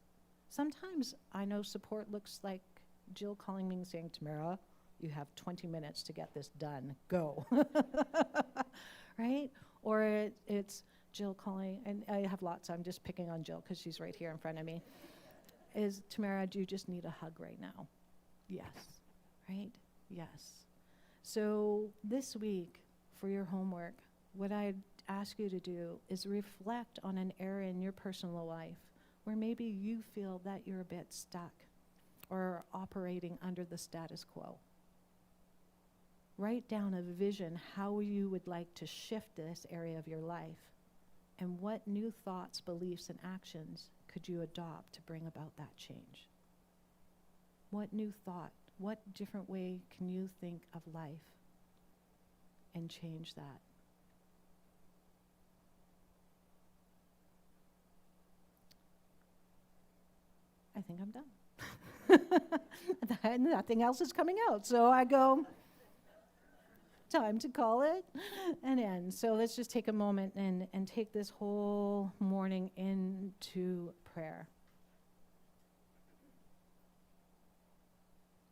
Speaker 1: Sometimes I know support looks like Jill calling me and saying, Tamara, you have 20 minutes to get this done. Go. Right? Or it's Jill calling, and I have lots. I'm just picking on Jill because she's right here in front of me. Is, Tamara, do you just need a hug right now? Yes. Right? Yes. So this week, for your homework, what I'd ask you to do is reflect on an area in your personal life where maybe you feel that you're a bit stuck or operating under the status quo. Write down a vision how you would like to shift this area of your life, and what new thoughts, beliefs, and actions could you adopt to bring about that change? What new thought, what different way can you think of life and change that? I think I'm done. Nothing else is coming out. So I go, time to call it an end. So let's just take a moment and take this whole morning into prayer.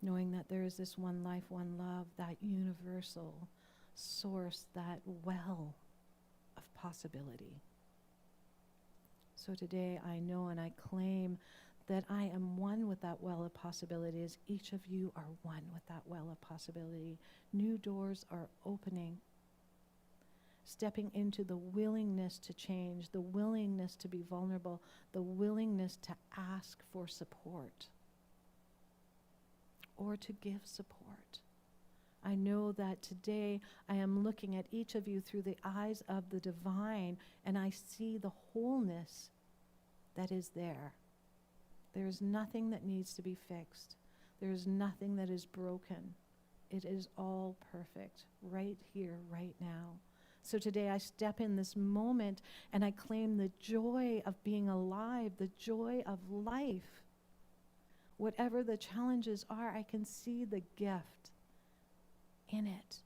Speaker 1: Knowing that there is this one life, one love, that universal source, that well of possibility. So today I know and I claim that I am one with that well of possibilities. Each of you are one with that well of possibility. New doors are opening. Stepping into the willingness to change, the willingness to be vulnerable, the willingness to ask for support or to give support. I know that today I am looking at each of you through the eyes of the divine, and I see the wholeness that is there. There is nothing that needs to be fixed. There is nothing that is broken. It is all perfect right here, right now. So today I step in this moment and I claim the joy of being alive, the joy of life. Whatever the challenges are, I can see the gift in it.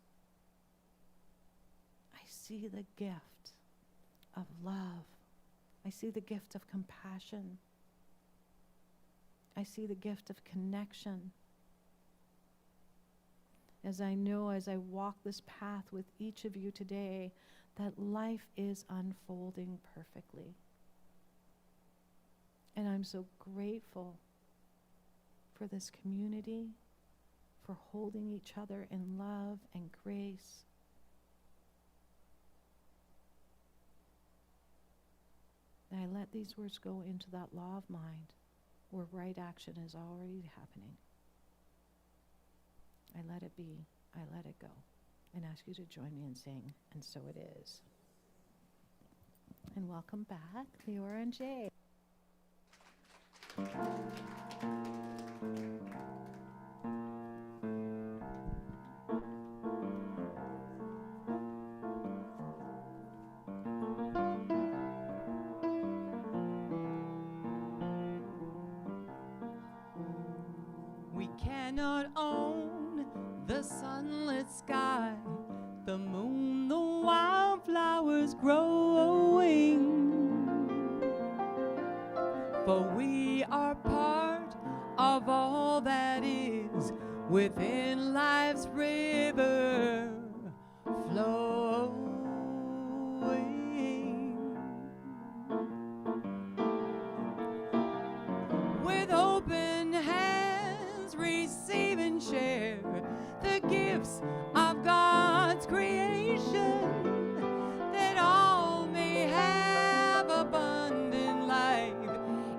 Speaker 1: I see the gift of love. I see the gift of compassion. I see the gift of connection. As I know, as I walk this path with each of you today, that life is unfolding perfectly. And I'm so grateful for this community, for holding each other in love and grace. And I let these words go into that law of mind, where right action is already happening. I let it be, I let it go, and ask you to join me in saying, and so it is. And welcome back, Leora and Jay.
Speaker 2: cannot own the sunlit sky, the moon, the wildflowers growing. For we are part of all that is within life's river flowing. With open hands, receive and share the gifts of God's creation, that all may have abundant life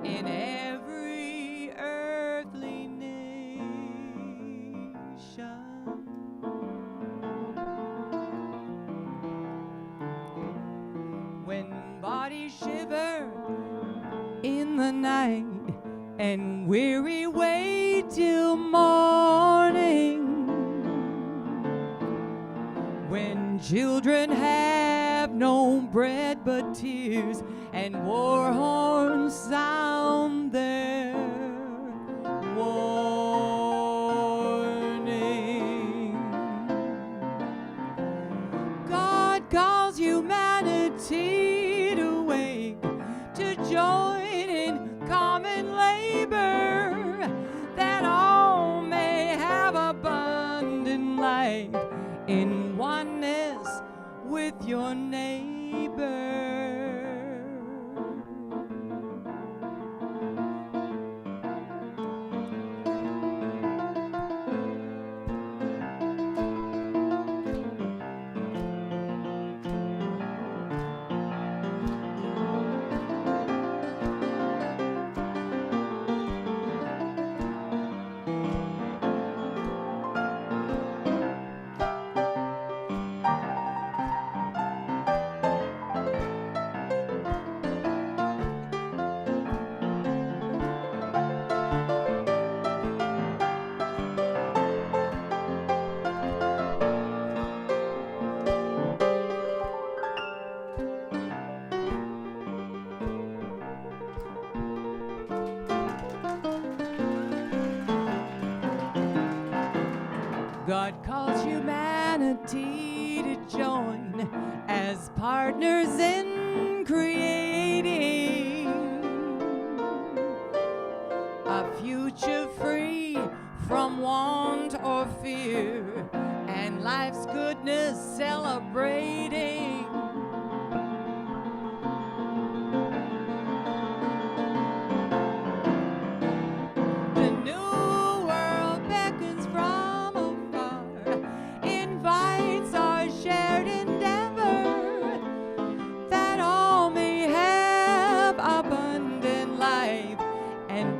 Speaker 2: in every earthly nation. When bodies shiver in the night and weary wait till morning, when children have no bread but tears and war horns sound their warning, God calls humanity to wake, to join in common labor, that all may have abundant life in oneness with your neighbor. God calls humanity to join as partners in creating a future free from want or fear, and life's goodness celebrating. The new world beckons from afar, invites our shared endeavor, that all may have abundant life, and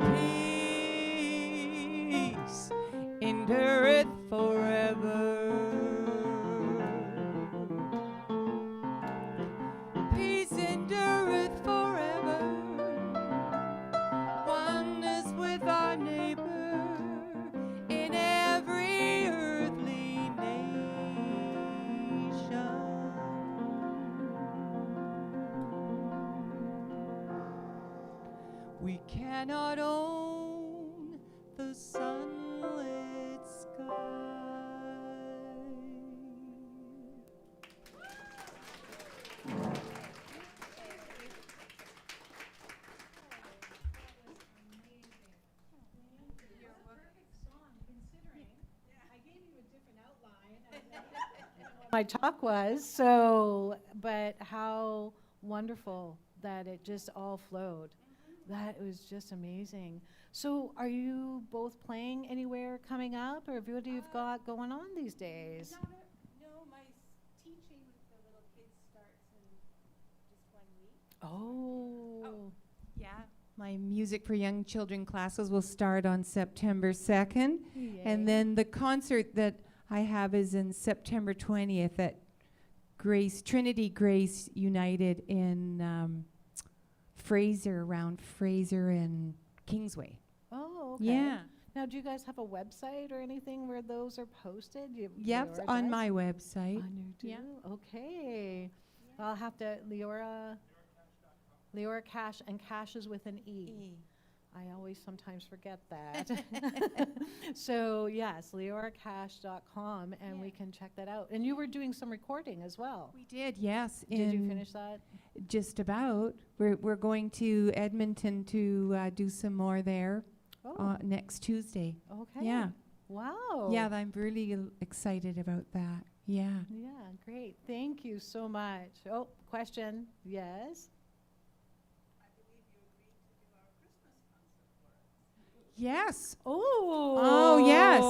Speaker 2: peace endureth forever. Peace endureth forever, oneness with our neighbor in every earthly nation. We cannot own the sunlit sky.
Speaker 1: My talk was, so, but how wonderful that it just all flowed. That was just amazing. So are you both playing anywhere coming up, or what do you've got going on these days?
Speaker 2: No, my teaching with the little kids starts in just 1 week.
Speaker 1: Oh.
Speaker 2: Yeah. My music for young children classes will start on September 2nd.
Speaker 1: Yay.
Speaker 2: And then the concert that I have is in September 20th at Trinity Grace United in Fraser, around Fraser and Kingsway.
Speaker 1: Oh, okay.
Speaker 2: Yeah.
Speaker 1: Now, do you guys have a website or anything where those are posted?
Speaker 2: Yep,
Speaker 1: Leora
Speaker 2: on
Speaker 1: does?
Speaker 2: my website.
Speaker 1: On your do?
Speaker 2: Yeah.
Speaker 1: Okay. I'll have to, Leora Cash, and Cash is with an E. I always sometimes forget that. So yes, leoracash.com, and we can check that out. And you were doing some recording as well.
Speaker 2: We did, yes.
Speaker 1: Did you finish that?
Speaker 2: Just about. We're going to Edmonton to do some more there next Tuesday.
Speaker 1: Okay.
Speaker 2: Yeah.
Speaker 1: Wow.
Speaker 2: Yeah, I'm really excited about that. Yeah.
Speaker 1: Yeah, great. Thank you so much. Oh, question. Yes.
Speaker 2: Yes.
Speaker 1: Oh.
Speaker 2: Oh, yes.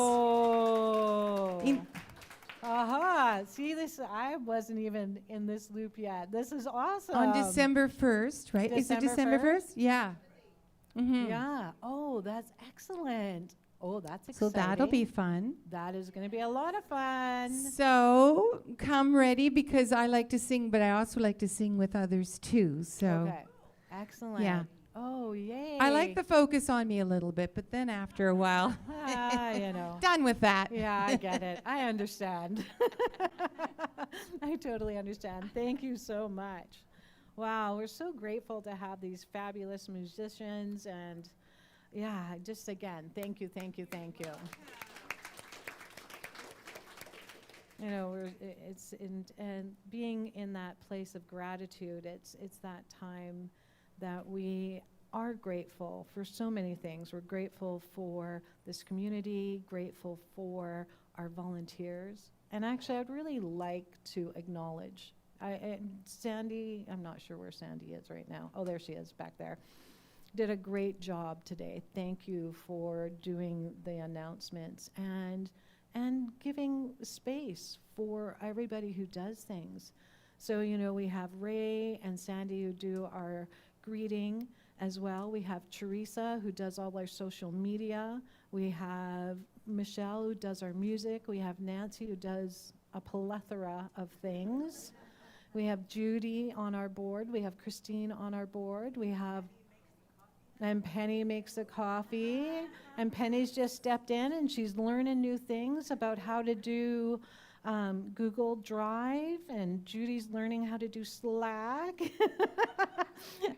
Speaker 1: Aha. See, this, I wasn't even in this loop yet. This is awesome.
Speaker 2: On December 1st, right? Is it December 1st? Yeah. Mm-hmm.
Speaker 1: Yeah. Oh, that's excellent. Oh, that's
Speaker 2: So
Speaker 1: exciting.
Speaker 2: that'll be fun.
Speaker 1: That is going to be a lot of fun.
Speaker 2: So come ready, because I like to sing, but I also like to sing with others too. So
Speaker 1: Okay. Excellent.
Speaker 2: Yeah.
Speaker 1: Oh, yay.
Speaker 2: I like the focus on me a little bit, but then after a while,
Speaker 1: you know.
Speaker 2: done with that.
Speaker 1: Yeah, I get it. I understand. I totally understand. Thank you so much. Wow, we're so grateful to have these fabulous musicians, and yeah, just again, thank you, thank you, thank you. You know, it's and being in that place of gratitude, it's that time that we are grateful for so many things. We're grateful for this community, grateful for our volunteers. And actually, I'd really like to acknowledge Sandy. I'm not sure where Sandy is right now. Oh, there she is back there. Did a great job today. Thank you for doing the announcements and giving space for everybody who does things. So, you know, we have Ray and Sandy who do our greeting as well. We have Teresa who does all our social media. We have Michelle who does our music. We have Nancy who does a plethora of things. We have Judy on our board. We have Christine on our board. We have, and Penny makes the coffee. And Penny's just stepped in and she's learning new things about how to do Google Drive, and Judy's learning how to do Slack.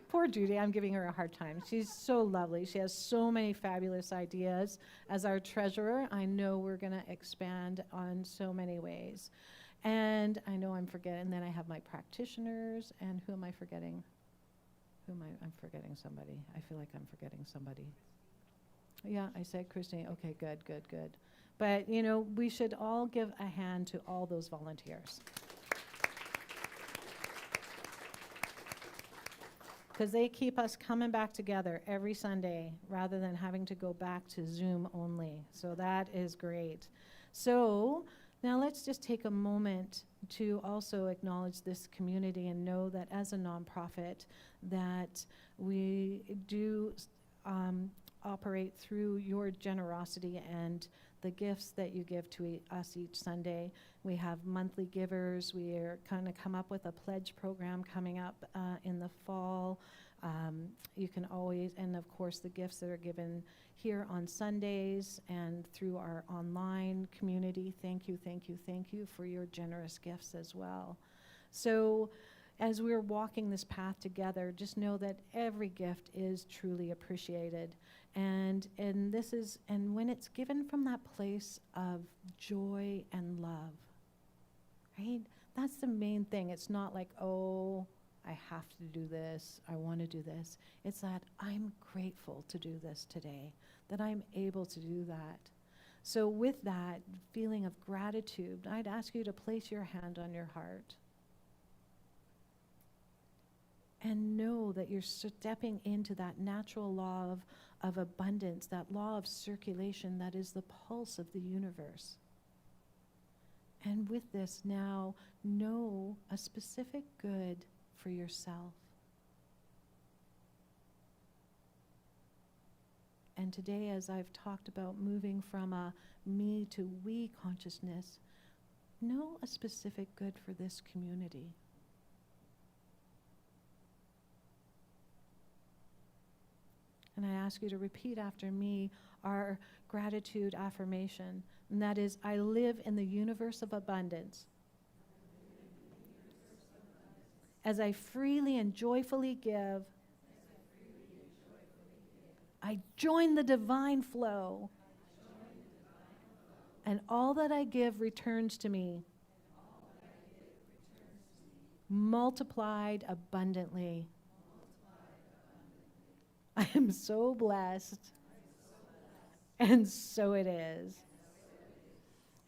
Speaker 1: Poor Judy, I'm giving her a hard time. She's so lovely. She has so many fabulous ideas. As our treasurer, I know we're going to expand on so many ways. And I know I'm forgetting, then I have my practitioners, and who am I forgetting? I'm forgetting somebody. I feel like I'm forgetting somebody. Yeah, I said Christine. Okay, good. But, you know, we should all give a hand to all those volunteers. Because they keep us coming back together every Sunday rather than having to go back to Zoom only. So that is great. So now let's just take a moment to also acknowledge this community and know that as a nonprofit that we do operate through your generosity and the gifts that you give to us each Sunday. We have monthly givers. We are kind of come up with a pledge program coming up in the fall. You can always, and of course the gifts that are given here on Sundays and through our online community. Thank you for your generous gifts as well. So as we're walking this path together, just know that every gift is truly appreciated. And this is, and when it's given from that place of joy and love, right? That's the main thing. It's not like, oh, I have to do this, I want to do this. It's that I'm grateful to do this today, that I'm able to do that. So with that feeling of gratitude, I'd ask you to place your hand on your heart. And know that you're stepping into that natural law of abundance, that law of circulation that is the pulse of the universe. And with this now, know a specific good for yourself. And today, as I've talked about moving from a me to we consciousness, know a specific good for this community. And I ask you to repeat after me our gratitude affirmation, and that is, I live in the universe of abundance. As I freely and joyfully give, I join the divine flow. And all that I give returns to me, multiplied abundantly. I am so blessed. And so it is.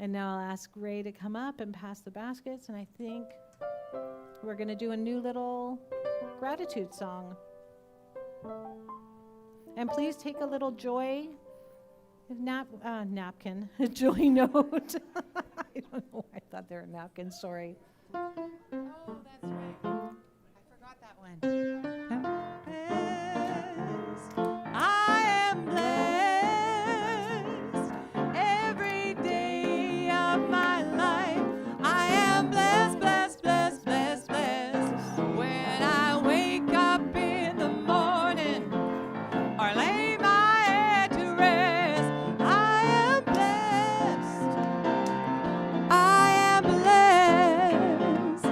Speaker 1: And now I'll ask Ray to come up and pass the baskets, and I think we're going to do a new little gratitude song. And please take a little joy napkin, a joy note. I don't know why I thought they were napkins, sorry.
Speaker 2: Oh, that's right. I forgot that one. I am blessed every day of my life. I am blessed, blessed, blessed, blessed, blessed. When I wake up in the morning or lay my head to rest, I am blessed. I am blessed.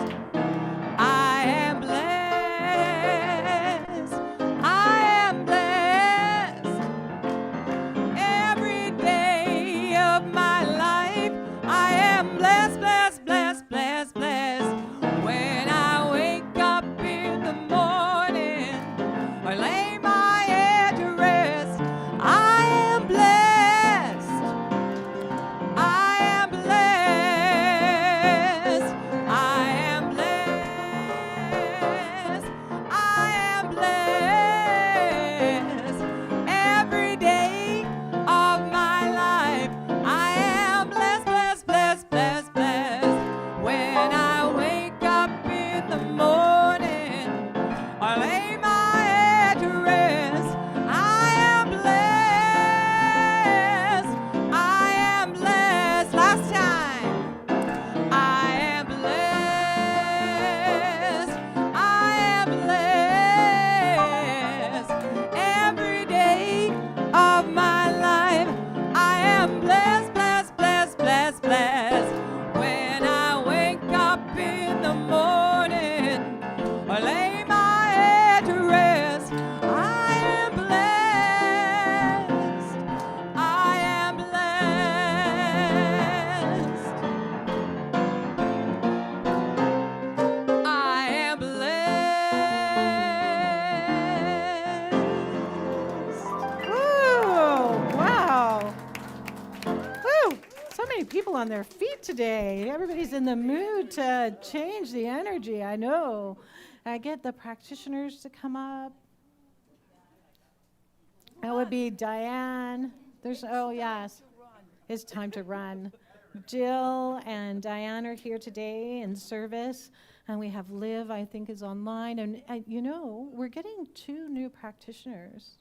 Speaker 2: I am blessed. I am blessed. Every day of my life, I am blessed, blessed, blessed, blessed, blessed. When I wake up in the morning or lay my head to rest, I am blessed. I am blessed. I am blessed. I am blessed. Every day of my life, I am blessed, blessed, blessed, blessed, blessed. When I wake up in the morning or lay my head to rest, I am blessed. I am blessed. Last time. I am blessed. I am blessed. Every day of my life, I am blessed, blessed, blessed, blessed, blessed. When I wake up in the morning or lay my head to rest, I am blessed. I am blessed. I am blessed.
Speaker 1: Woo! Wow. Woo! So many people on their feet today. Everybody's in the mood to change the energy. I know. I get the practitioners to come up. That would be Diane. Oh, yes. It's time to run. Jill and Diane are here today in service, and we have Liv, I think, is online. And we're getting 2 new practitioners.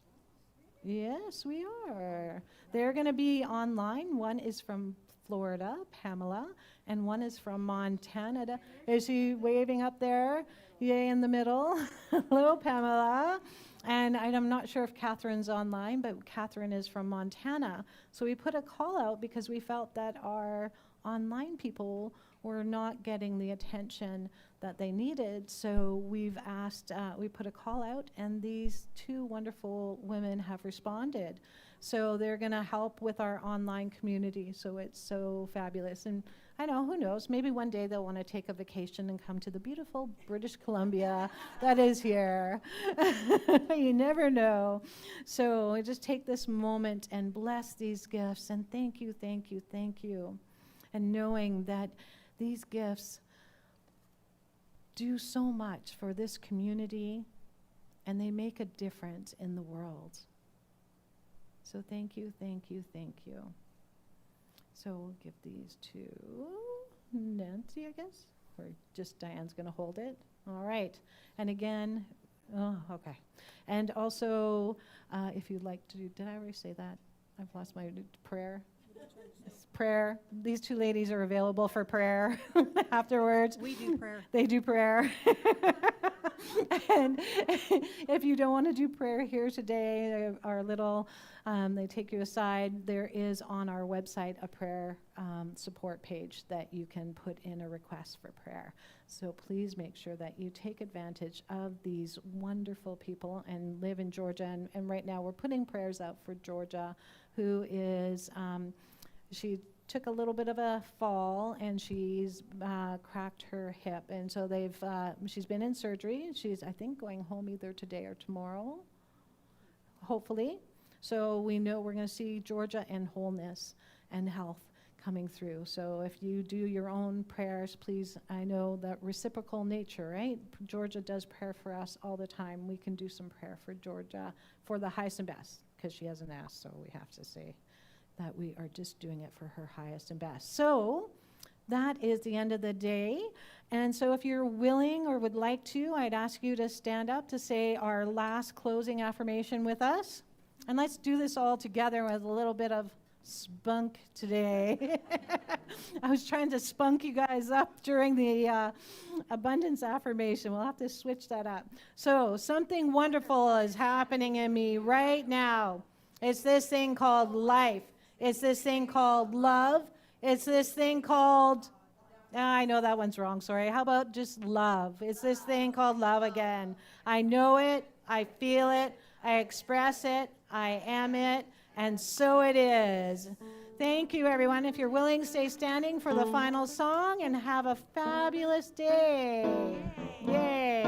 Speaker 1: Yes, we are. They're going to be online. One is from Florida, Pamela, and one is from Montana. Is she waving up there? Yay, in the middle. Hello, Pamela. And I'm not sure if Catherine's online, but Catherine is from Montana. So we put a call out because we felt that our online people were not getting the attention that they needed. So we've asked, we put a call out, and these 2 wonderful women have responded. So they're going to help with our online community. So it's so fabulous. And I know, who knows, maybe one day they'll want to take a vacation and come to the beautiful British Columbia that is here. You never know. So I just take this moment and bless these gifts, and thank you, thank you, thank you. And knowing that these gifts do so much for this community, and they make a difference in the world. So thank you, thank you, thank you. So we'll give these to Nancy, I guess, or just Diane's going to hold it. All right. And again, okay. And also, if you'd like to, did I already say that? I've lost my prayer. prayer. These two ladies are available for prayer afterwards.
Speaker 4: We do prayer.
Speaker 1: They do prayer. And if you don't want to do prayer here today, our little, they take you aside. There is on our website a prayer support page that you can put in a request for prayer. So please make sure that you take advantage of these wonderful people and live in Georgia. And right now we're putting prayers out for Georgia, who is, she took a little bit of a fall and she's cracked her hip. And so she's been in surgery. She's, I think, going home either today or tomorrow, hopefully. So we know we're going to see Georgia in wholeness and health coming through. So if you do your own prayers, please, I know that reciprocal nature, right? Georgia does prayer for us all the time. We can do some prayer for Georgia for the highest and best, because she hasn't asked, so we have to say that we are just doing it for her highest and best. So that is the end of the day. And so if you're willing or would like to, I'd ask you to stand up to say our last closing affirmation with us. And let's do this all together with a little bit of spunk today. I was trying to spunk you guys up during the abundance affirmation. We'll have to switch that up. So something wonderful is happening in me right now. It's this thing called life. It's this thing called love. It's this thing called, I know that one's wrong, sorry. How about just love? It's this thing called love again. I know it, I feel it, I express it, I am it, and so it is. Thank you, everyone. If you're willing, stay standing for the final song and have a fabulous day. Yay.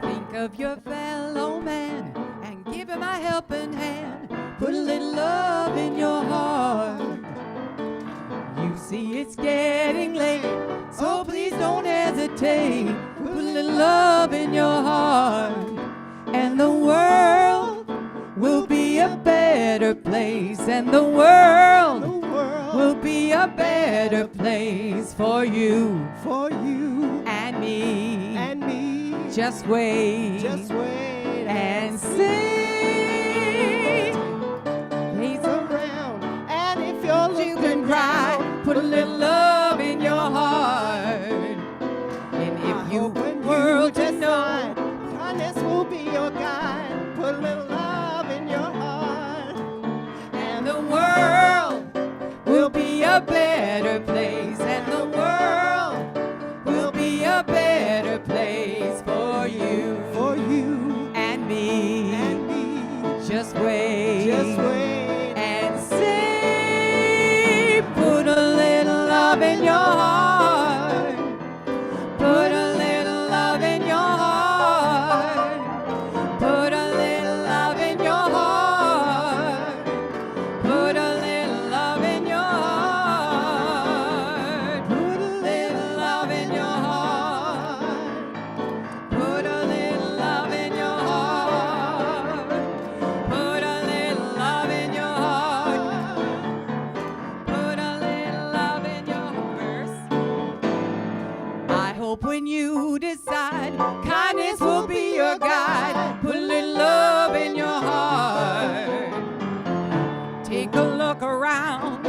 Speaker 2: Think of your fellow man and give him a helping hand. Put a little love in your heart. You see it's getting late, so please don't hesitate. Put a little love in your heart, and the world will be a better place. And the world will be a better place for you and me. Just wait and see. He's around, and if you're looking right, put a little love in your heart. And if you were to know, kindness will be your guide. Put a little love in your heart, and the world will be a better place. And the world will be a better place for you and me. Just wait and see. Put a little love in your heart. Put a little love in your heart. Put a little love in your heart. Put a little love in your heart. Put a little love in your heart. Put a little love in your heart. Put a little love in your heart. Put a little love in your verse. I hope when you decide, kindness will be your guide. Put a little love in your heart. Take a look around,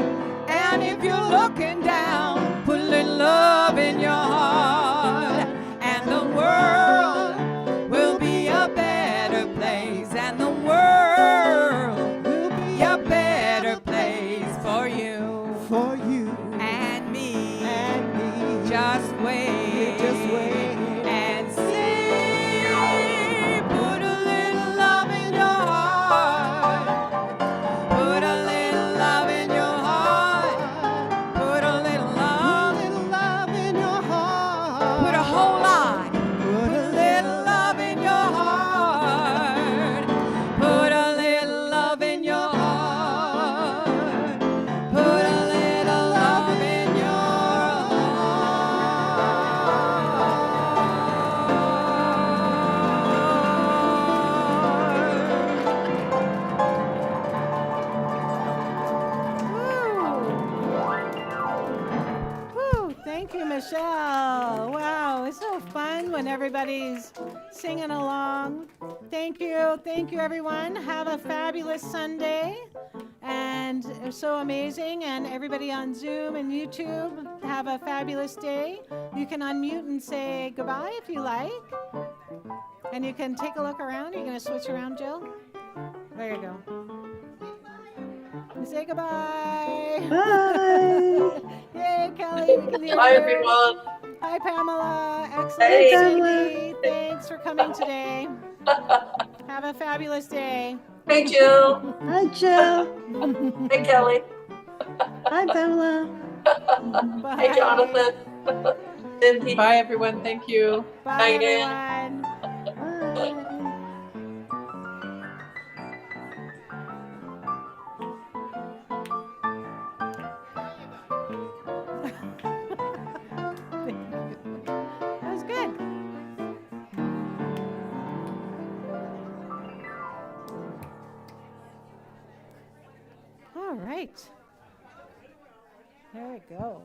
Speaker 2: and if you're looking down, put a little love in your heart, and the world will be a better place. And the world will be a better place for you and me. Just wait and see. Put a little love in your heart. Put a little love in your heart. Put a little love in your heart. Put a whole lot. Put a little love in your heart. Put a little love in your heart. Put a little love in your
Speaker 1: Woo, thank you, Michelle. Wow, it's so fun when everybody's singing along. Thank you, everyone. Have a fabulous Sunday. And it was so amazing. And everybody on Zoom and YouTube, have a fabulous day. You can unmute and say goodbye if you like. And you can take a look around. You're going to switch around, Jill? There you go. And say goodbye.
Speaker 5: Bye.
Speaker 1: Yay, Kelly. We can hear
Speaker 6: Bye,
Speaker 1: you.
Speaker 6: everyone.
Speaker 1: Hi, Pamela. Excellent.
Speaker 6: Hey.
Speaker 1: Cindy, thanks for coming today. Have a fabulous day.
Speaker 6: Hey, Jill.
Speaker 5: Hi, Jill.
Speaker 6: Hey, Kelly.
Speaker 5: Hi, Pamela.
Speaker 1: Bye.
Speaker 6: Hey, Jonathan. Cindy.
Speaker 7: Bye, everyone. Thank you.
Speaker 1: Bye,
Speaker 6: Night, Ann.
Speaker 1: everyone.
Speaker 5: Bye.
Speaker 1: That was good. All right. There we go.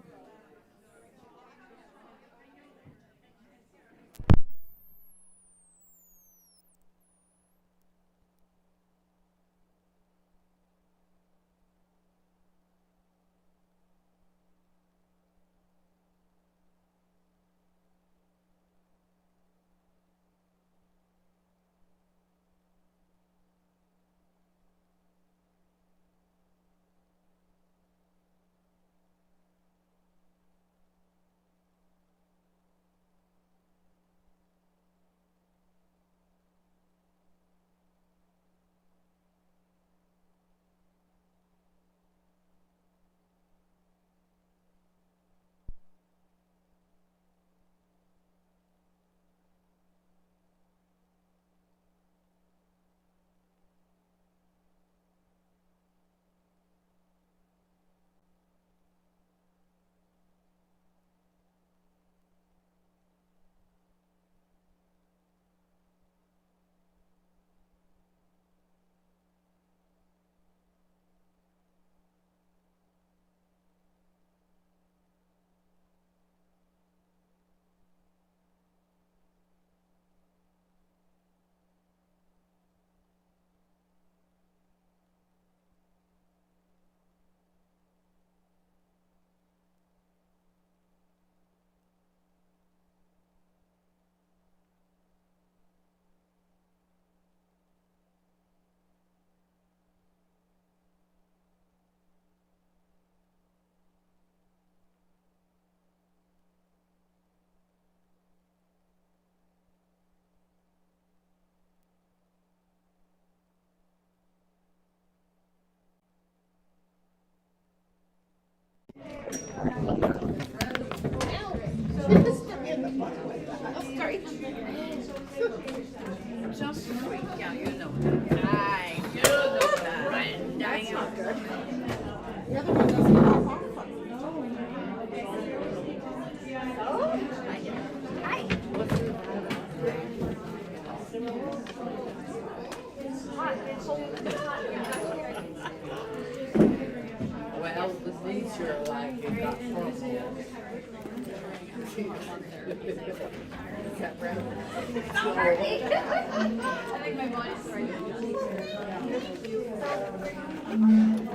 Speaker 7: Well, the things you're like, you got
Speaker 2: I think my body's ready.